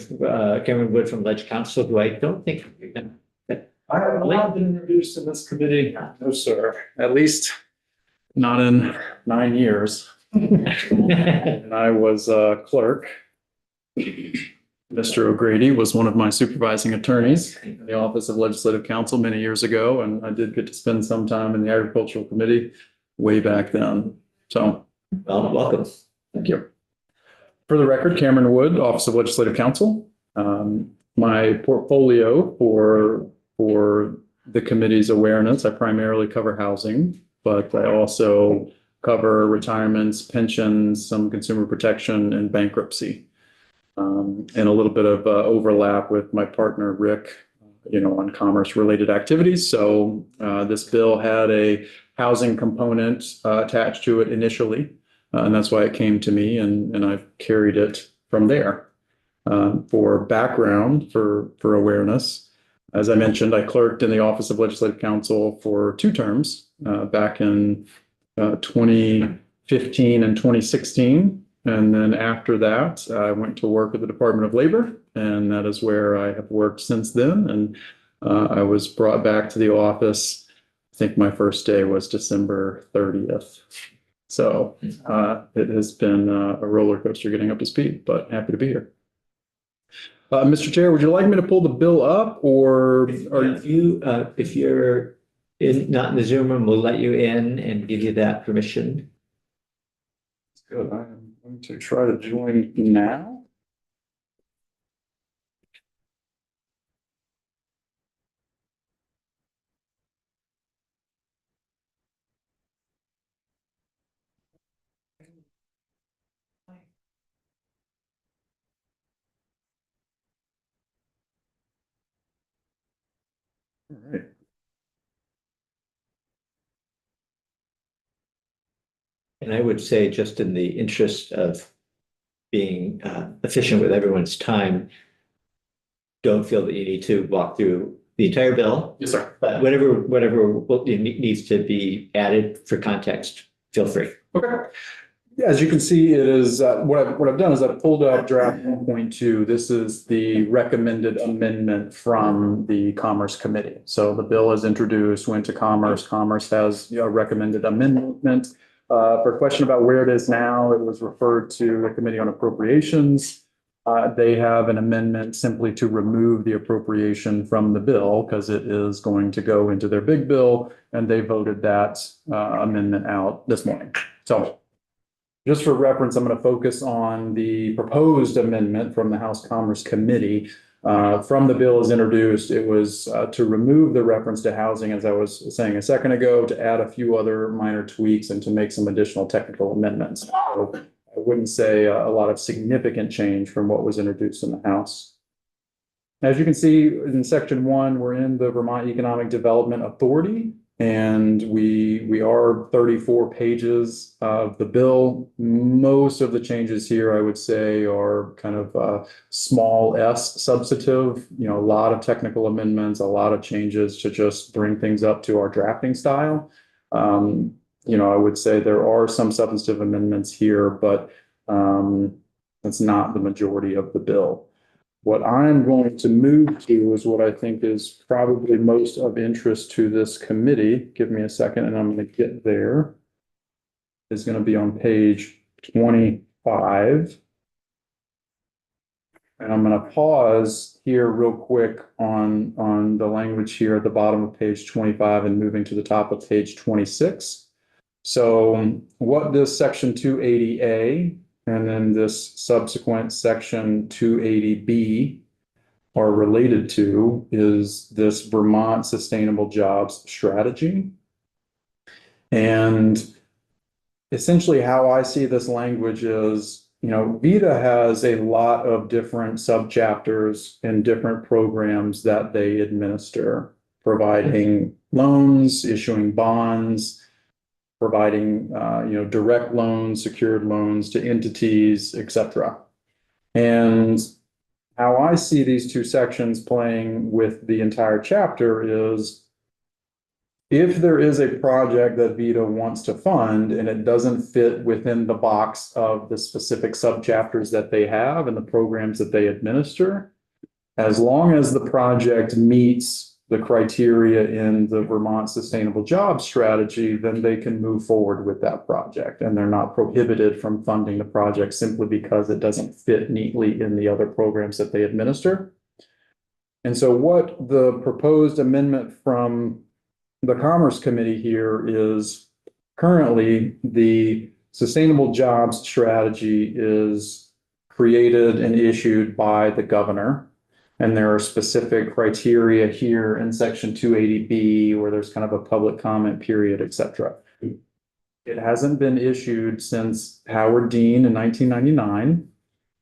Wood from Ledge Council, who I don't think you're gonna. I have not been introduced in this committee. No, sir. At least not in 9 years. And I was clerk. Mr. O'Grady was one of my supervising attorneys in the Office of Legislative Counsel many years ago, and I did get to spend some time in the Agricultural Committee way back then. So, Well, welcome. thank you. For the record, Cameron Wood, Office of Legislative Counsel. My portfolio for the committee's awareness, I primarily cover housing, but I also cover retirements, pensions, some consumer protection, and bankruptcy. And a little bit of overlap with my partner, Rick, on commerce-related activities. So this bill had a housing component attached to it initially, and that's why it came to me, and I've carried it from there. For background, for awareness, as I mentioned, I clerked in the Office of Legislative Counsel for 2 terms back in 2015 and 2016. And then after that, I went to work with the Department of Labor, and that is where I have worked since then. And I was brought back to the office. I think my first day was December 30th. So it has been a roller coaster getting up to speed, but happy to be here. Mr. Chair, would you like me to pull the bill up, or If you're not in the Zoom room, we'll let you in and give you that permission. Good. I am going to try to join now. All right. And I would say, just in the interest of being efficient with everyone's time, don't feel that you need to walk through the entire bill. Yes, sir. But whatever needs to be added for context, feel free. Okay. As you can see, it is what I've done is I've pulled up draft 1.2. This is the recommended amendment from the Commerce Committee. So the bill is introduced, went to Commerce. Commerce has a recommended amendment. For a question about where it is now, it was referred to the Committee on Appropriations. They have an amendment simply to remove the appropriation from the bill because it is going to go into their big bill, and they voted that amendment out this morning. So just for reference, I'm going to focus on the proposed amendment from the House Commerce Committee. From the bill as introduced, it was to remove the reference to housing, as I was saying a second ago, to add a few other minor tweaks and to make some additional technical amendments. So I wouldn't say a lot of significant change from what was introduced in the House. As you can see in section 1, we're in the Vermont Economic Development Authority, and we are 34 pages of the bill. Most of the changes here, I would say, are kind of small s substantive, a lot of technical amendments, a lot of changes to just bring things up to our drafting style. I would say there are some substantive amendments here, but that's not the majority of the bill. What I'm going to move to is what I think is probably most of interest to this committee. Give me a second and I'm going to get there. It's going to be on page 25. And I'm going to pause here real quick on the language here at the bottom of page 25 and moving to the top of page 26. So what this section 280A and then this subsequent section 280B are related to is this Vermont Sustainable Jobs Strategy. And essentially how I see this language is, VITA has a lot of different subchapters and different programs that they administer, providing loans, issuing bonds, providing, direct loans, secured loans to entities, et cetera. And how I see these two sections playing with the entire chapter is if there is a project that VITA wants to fund and it doesn't fit within the box of the specific subchapters that they have and the programs that they administer, as long as the project meets the criteria in the Vermont Sustainable Jobs Strategy, then they can move forward with that project. And they're not prohibited from funding the project simply because it doesn't fit neatly in the other programs that they administer. And so what the proposed amendment from the Commerce Committee here is currently the Sustainable Jobs Strategy is created and issued by the governor. And there are specific criteria here in section 280B where there's kind of a public comment period, et cetera. It hasn't been issued since Howard Dean in 1999.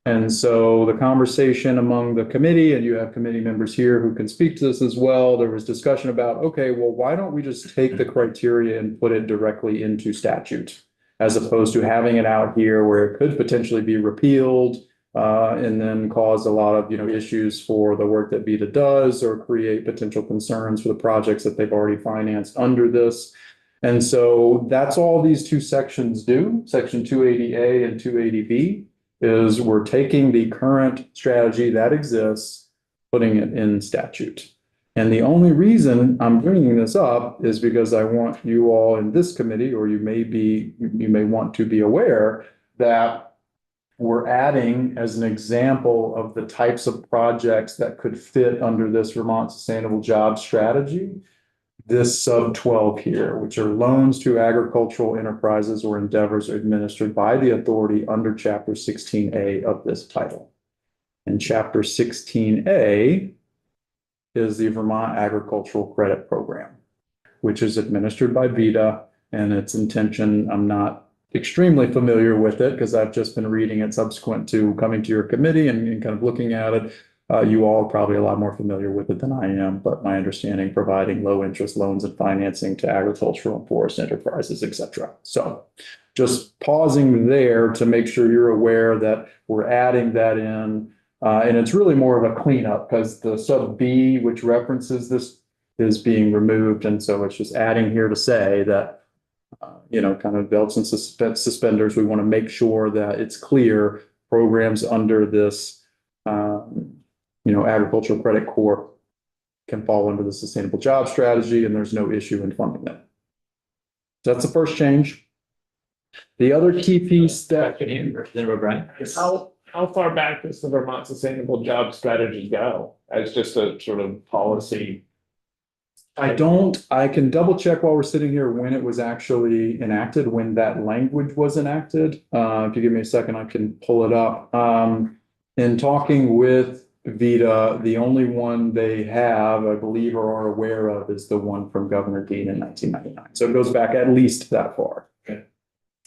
And so the conversation among the committee, and you have committee members here who can speak to this as well, there was discussion about, okay, well, why don't we just take the criteria and put it directly into statute, as opposed to having it out here where it could potentially be repealed and then cause a lot of issues for the work that VITA does or create potential concerns for the projects that they've already financed under this. And so that's all these two sections do, section 280A and 280B. Is we're taking the current strategy that exists, putting it in statute. And the only reason I'm bringing this up is because I want you all in this committee, or you may want to be aware that we're adding as an example of the types of projects that could fit under this Vermont Sustainable Jobs Strategy, this sub 12 here, which are loans to agricultural enterprises or endeavors administered by the authority under chapter 16A of this title. And chapter 16A is the Vermont Agricultural Credit Program, which is administered by VITA, and its intention, I'm not extremely familiar with it because I've just been reading it subsequent to coming to your committee and kind of looking at it. You all are probably a lot more familiar with it than I am, but my understanding, providing low interest loans and financing to agricultural and forest enterprises, et cetera. So just pausing there to make sure you're aware that we're adding that in. And it's really more of a cleanup because the sub B, which references this, is being removed. And so it's just adding here to say that, kind of belts and suspenders, we want to make sure that it's clear programs under this Agricultural Credit Corp can fall under the Sustainable Job Strategy, and there's no issue in funding them. So that's the first change. The other key piece that Representative O'Brien. How far back does the Vermont Sustainable Job Strategy go as just a sort of policy? I can double check while we're sitting here when it was actually enacted, when that language was enacted. If you give me a second, I can pull it up. In talking with VITA, the only one they have, I believe, or are aware of is the one from Governor Dean in 1999. So it goes back at least that far. Okay.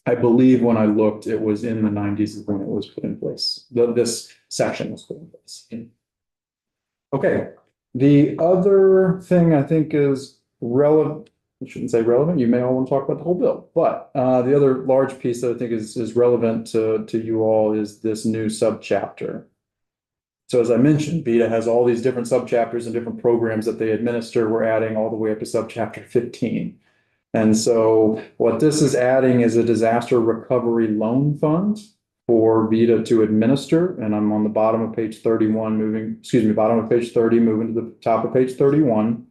I believe when I looked, it was in the 90s when it was put in place. This section was put in place. Okay. The other thing I think is relevant, I shouldn't say relevant, you may all want to talk about the whole bill, but the other large piece that I think is relevant to you all is this new subchapter. So as I mentioned, VITA has all these different subchapters and different programs that they administer. We're adding all the way up to subchapter 15. And so what this is adding is a disaster recovery loan fund for VITA to administer. And I'm on the bottom of page 31, bottom of page 30, moving to the top of page 31.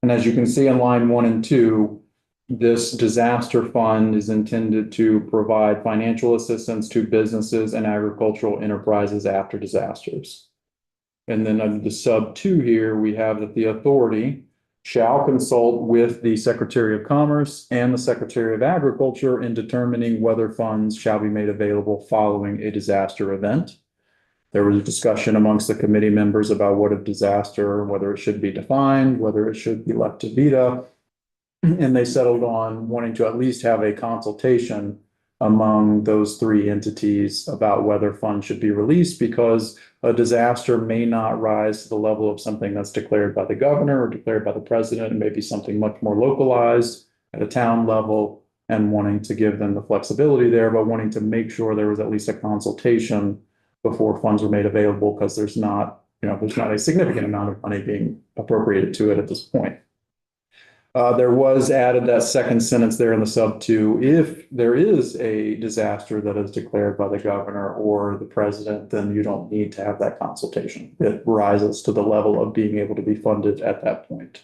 And as you can see in line 1 and 2, this disaster fund is intended to provide financial assistance to businesses and agricultural enterprises after disasters. And then under the sub 2 here, we have that the authority shall consult with the Secretary of Commerce and the Secretary of Agriculture in determining whether funds shall be made available following a disaster event. There was a discussion amongst the committee members about what a disaster, whether it should be defined, whether it should be left to VITA. And they settled on wanting to at least have a consultation among those three entities about whether funds should be released, because a disaster may not rise to the level of something that's declared by the governor or declared by the president. It may be something much more localized at a town level, and wanting to give them the flexibility there, but wanting to make sure there was at least a consultation before funds were made available, because there's not a significant amount of money being appropriated to it at this point. There was added that second sentence there in the sub two: if there is a disaster that is declared by the governor or the president, then you don't need to have that consultation. It rises to the level of being able to be funded at that point.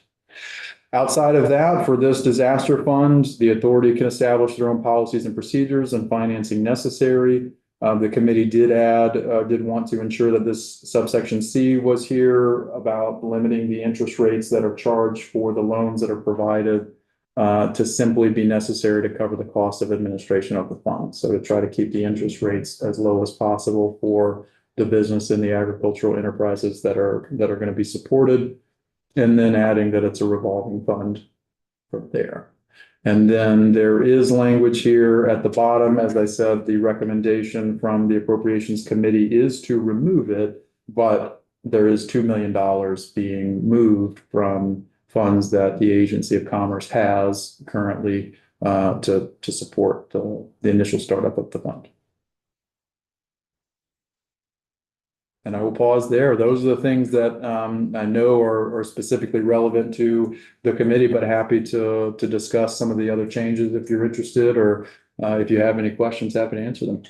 Outside of that, for this disaster fund, the authority can establish their own policies and procedures and financing necessary. The committee did want to ensure that this subsection C was here about limiting the interest rates that are charged for the loans that are provided to simply be necessary to cover the cost of administration of the fund. So to try to keep the interest rates as low as possible for the business and the agricultural enterprises that are going to be supported, and then adding that it's a revolving fund from there. And then there is language here at the bottom. As I said, the recommendation from the Appropriations Committee is to remove it, but there is $2 million being moved from funds that the Agency of Commerce has currently to support the initial startup of the fund. And I will pause there. Those are the things that I know are specifically relevant to the committee, but happy to discuss some of the other changes if you're interested, or if you have any questions, happy to answer them.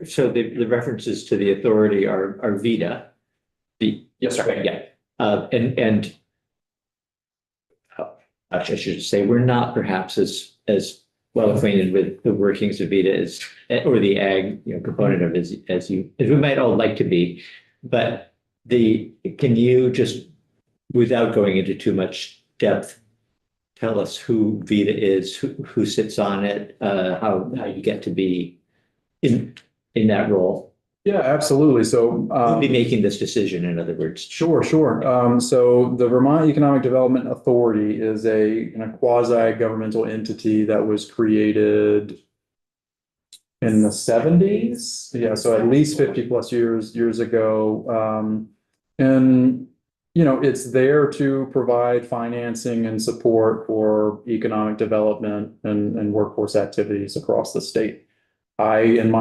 So the references to the authority are VITA. Yes, sir. Yeah. And actually, I should say we're not perhaps as well acquainted with the workings of VITA as, or the ag component of it as we might all like to be. But can you just, without going into too much depth, tell us who VITA is, who sits on it, how you get to be in that role? Yeah, absolutely. So Who'll be making this decision, in other words? Sure. So the Vermont Economic Development Authority is a quasi-governmental entity that was created in the 70s. Yeah, so at least 50 plus years ago. And it's there to provide financing and support for economic development and workforce activities across the state. I'm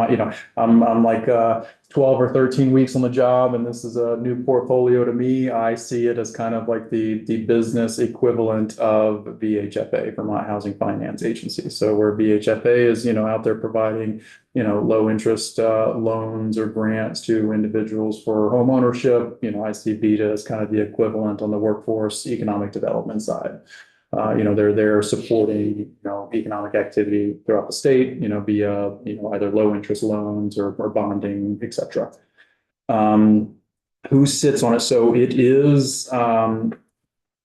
like 12 or 13 weeks on the job, and this is a new portfolio to me. I see it as kind of like the business equivalent of VHFA, Vermont Housing Finance Agency. So where VHFA is, out there providing, low interest loans or grants to individuals for home ownership, I see VITA as kind of the equivalent on the workforce economic development side. They're there supporting, economic activity throughout the state, via, either low interest loans or bonding, et cetera. Who sits on it? So it is,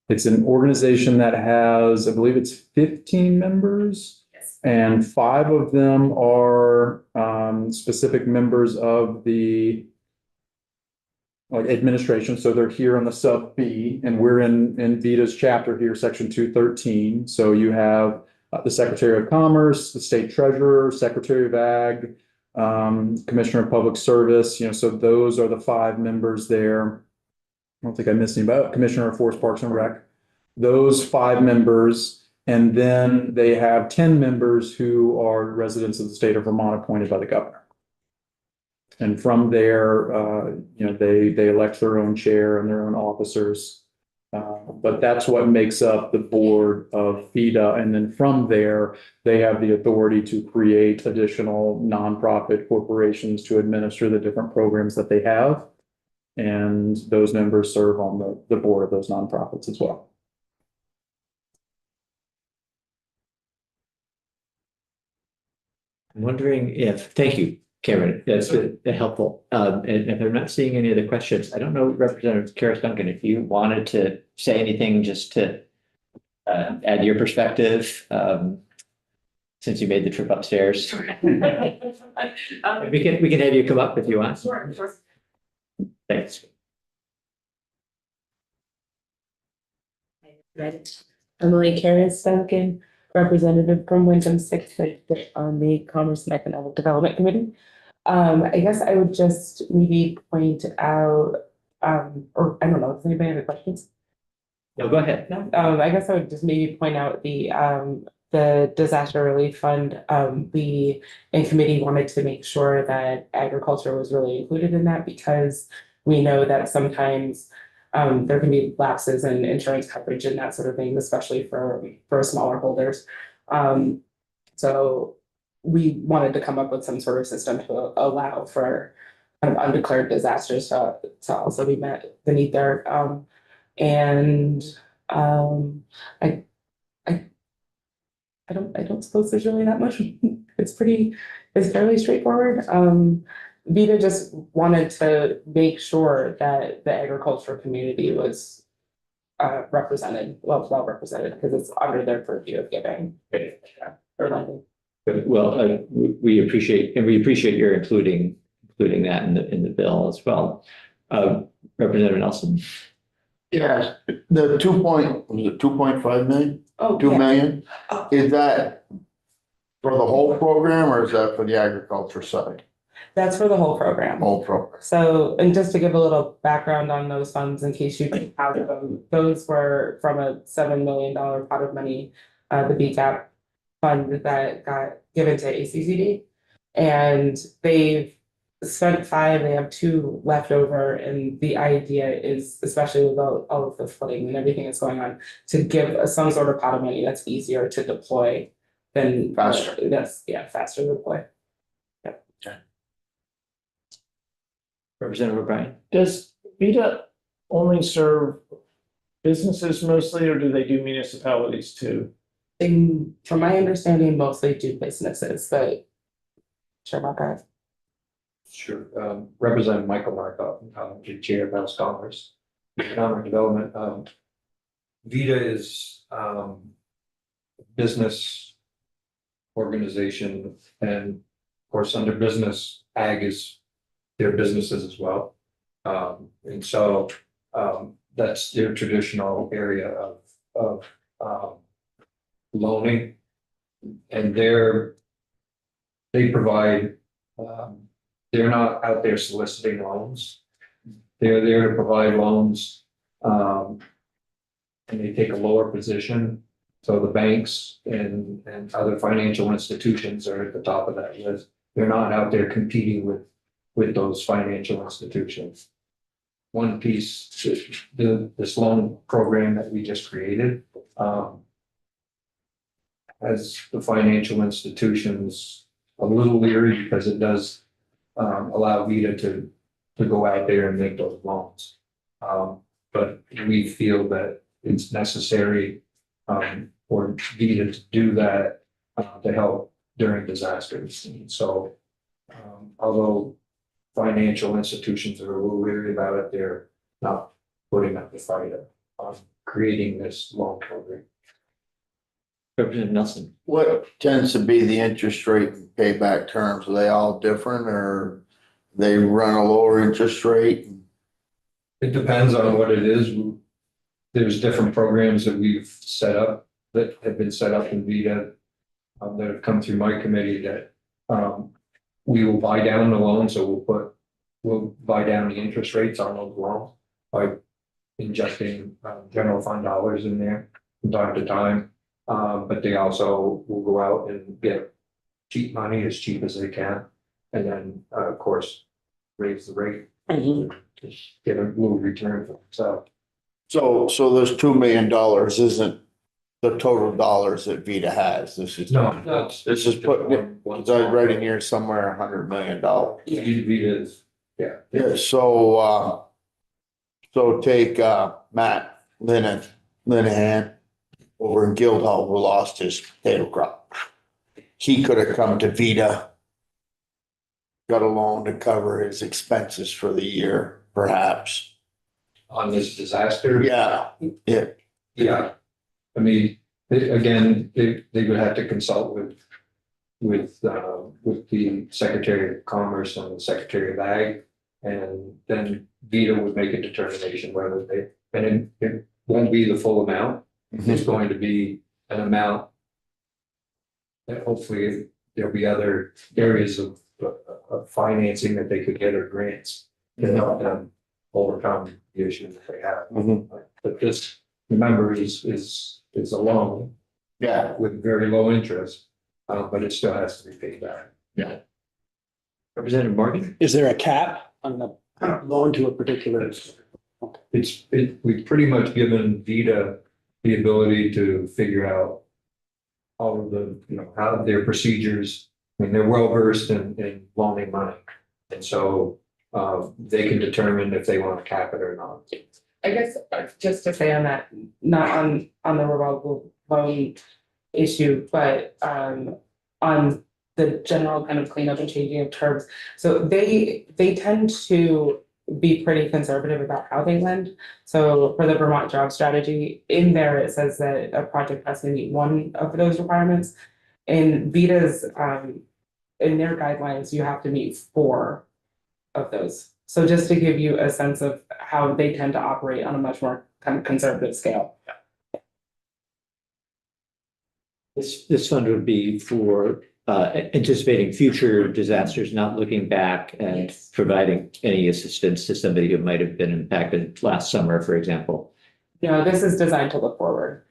it's an organization that has, I believe it's 15 members. Yes. And 5 of them are specific members of the administration. So they're here in the sub B, and we're in VITA's chapter here, section 213. So you have the Secretary of Commerce, the State Treasurer, Secretary of Ag, Commissioner of Public Service. So those are the 5 members there. I don't think I missed anybody. Commissioner of Forest Parks and Rec. Those 5 members, and then they have 10 members who are residents of the state of Vermont appointed by the governor. And from there, they elect their own chair and their own officers. But that's what makes up the board of VITA. And then from there, they have the authority to create additional nonprofit corporations to administer the different programs that they have. And those members serve on the board of those nonprofits as well. I'm wondering thank you, Cameron, that's helpful. And if I'm not seeing any other questions, I don't know, Representative Karis Duncan, if you wanted to say anything just to add your perspective, since you made the trip upstairs. We can have you come up if you want. Sure. Thanks. Right. Emily Karis Duncan, representative from Wyndham Sixth on the Commerce and Economic Development Committee. I guess I would just maybe point out, or I don't know, does anybody have any questions? No, go ahead. No, I guess I would just maybe point out the disaster relief fund. We in committee wanted to make sure that agriculture was really included in that because we know that sometimes there can be lapses in insurance coverage and that sort of thing, especially for smaller holders. So we wanted to come up with some sort of system to allow for kind of undeclared disasters to also be met the need there. And I don't suppose there's really that much. It's fairly straightforward. Vita just wanted to make sure that the agricultural community was represented, well represented, because it's under their purview of giving. Or lending. Well, we appreciate your including that in the bill as well. Representative Nelson. Yes, the 2.5 million, Oh, 2 yeah. million, Oh. is that for the whole program or is that for the agriculture side? That's for the whole program. Whole program. So, and just to give a little background on those funds in case you didn't have them, those were from a $7 million pot of money, the BCAP fund that got given to ACCD. And they've spent 5, they have 2 left over. And the idea is, especially with all of the flooding and everything that's going on, to give some sort of pot of money that's easier to deploy than. Faster. Faster to deploy. Representative O'Brien. Does Vita only serve businesses mostly, or do they do municipalities too? From my understanding, mostly do businesses, but sure about that. Sure. Representative Michael Markov, the Chair of House Commerce, Economic Development. Vita is business organization, and of course, under business, ag is their businesses as well. And so that's their traditional area of loaning. And they provide, they're not out there soliciting loans. They're there to provide loans. And they take a lower position. So the banks and other financial institutions are at the top of that list. They're not out there competing with those financial institutions. One piece, this loan program that we just created, has the financial institutions a little leery because it does allow Vita to go out there and make those loans. But we feel that it's necessary for Vita to do that to help during disasters. And so although financial institutions are a little weary about it, they're not putting up the fight on creating this loan program. Representative Nelson. What tends to be the interest rate and payback terms? Are they all different or they run a lower interest rate? It depends on what it is. There's different programs that we've set up that have been set up in Vita that have come through my committee that we will buy down the loan. So we'll buy down the interest rates on those loans by injecting general fund dollars in there from time to time. But they also will go out and get cheap money as cheap as they can. And then, of course, raise the rate to get a little return for themselves. So this $2 million isn't the total dollars that Vita has. This is this is putting it, it's writing here somewhere $100 million. Vita is, yeah. Yeah, so take Matt Linehan over in Guildhall who lost his potato crop. He could have come to Vita, got a loan to cover his expenses for the year, perhaps. On this disaster. Yeah. Yeah. I mean, they would have to consult with the Secretary of Commerce and the Secretary of Ag. And then Vita would make a determination whether and it won't be the full amount. there's going to be an amount that hopefully there'll be other areas of financing that they could get or grants to help them overcome the issues that they have. But this, remember, is a loan Yeah, with very low interest, but it still has to be paid back. Representative Morgan? Is there a cap on the loan to a particular? We've pretty much given Vita the ability to figure out all of the, how their procedures. I mean, they're well versed in loaning money. And so they can determine if they want to cap it or not. I guess just to say on that, not on the revolving loan issue, but on the general kind of cleanup and changing of terms. So they tend to be pretty conservative about how they lend. So for the Vermont Job Strategy, in there it says that a project has to meet one of those requirements. In Vita's in their guidelines, you have to meet 4 of those. So just to give you a sense of how they tend to operate on a much more kind of conservative scale. This fund would be for anticipating future disasters, not looking back and providing any assistance to somebody who might have been impacted last summer, for example. No, this is designed to look forward.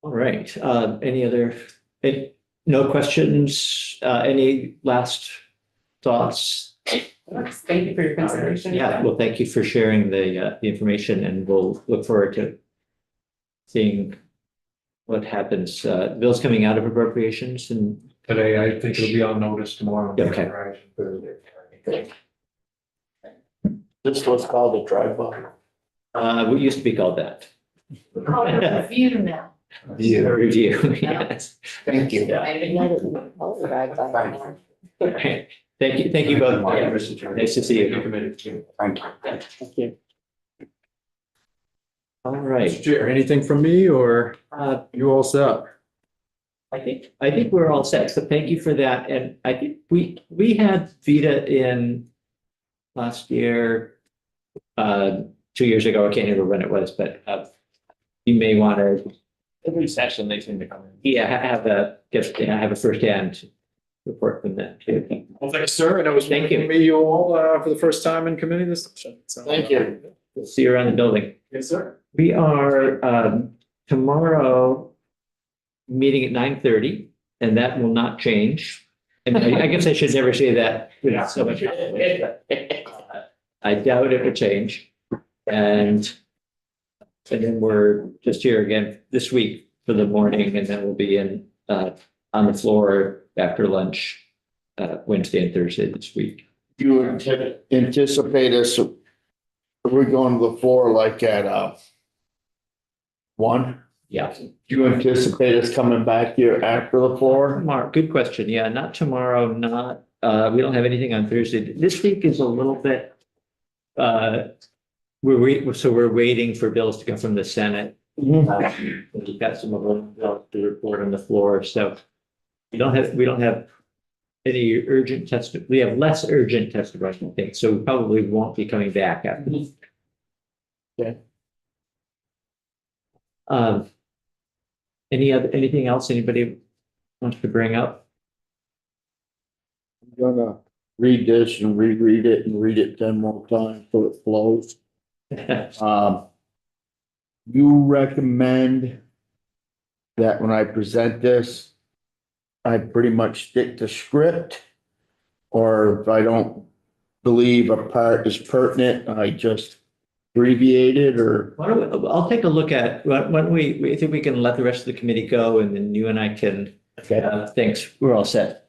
All right, no questions, any last thoughts? Thank you for your consideration. Yeah, well, thank you for sharing the information, and we'll look forward to seeing what happens. Bill's coming out of appropriations and. Today, I think it'll be on notice tomorrow. Okay. this was called a drive-by. What used to be called that? We call it a review now. A review, yes. Thank you. I didn't know that we called it a drive-by anymore. Thank you both. Nice to see you. Thank you. Thank you. All right. Mr. Chair, anything from me or you all set? I think we're all set, so thank you for that. And I think we had Vita in last year, 2 years ago. I can't remember when it was, but you may want to. Every session they seem to come in. Yeah, have a firsthand report from that too. Well, thanks, sir. And it was Thank you. to meet you all for the first time in committee this session. So, Thank you. We'll see you around the building. Yes, sir. We are tomorrow meeting at 9:30, and that will not change. And I guess I should never say that with so much. I doubt it will change. And then we're just here again this week for the morning, and then we'll be in on the floor after lunch Wednesday and Thursday this week. Do you anticipate us, are we going to the floor like at 1? Yeah. Do you anticipate us coming back here after the floor? Tomorrow, good question. Yeah, not tomorrow, not, we don't have anything on Thursday. This week is a little bit, we're waiting for bills to come from the Senate. We've got some of them to report on the floor, so we don't have any urgent we have less urgent testimony, I think, so we probably won't be coming back after this. Okay. Anything else anybody wants to bring up? I'm gonna read this and reread it and read it 10 more times so it flows. You recommend that when I present this, I pretty much stick to script? Or if I don't believe a part is pertinent, I just abbreviate it, or? I'll take a look at, why don't we think we can let the rest of the committee go, and then you and I can, thanks, we're all set.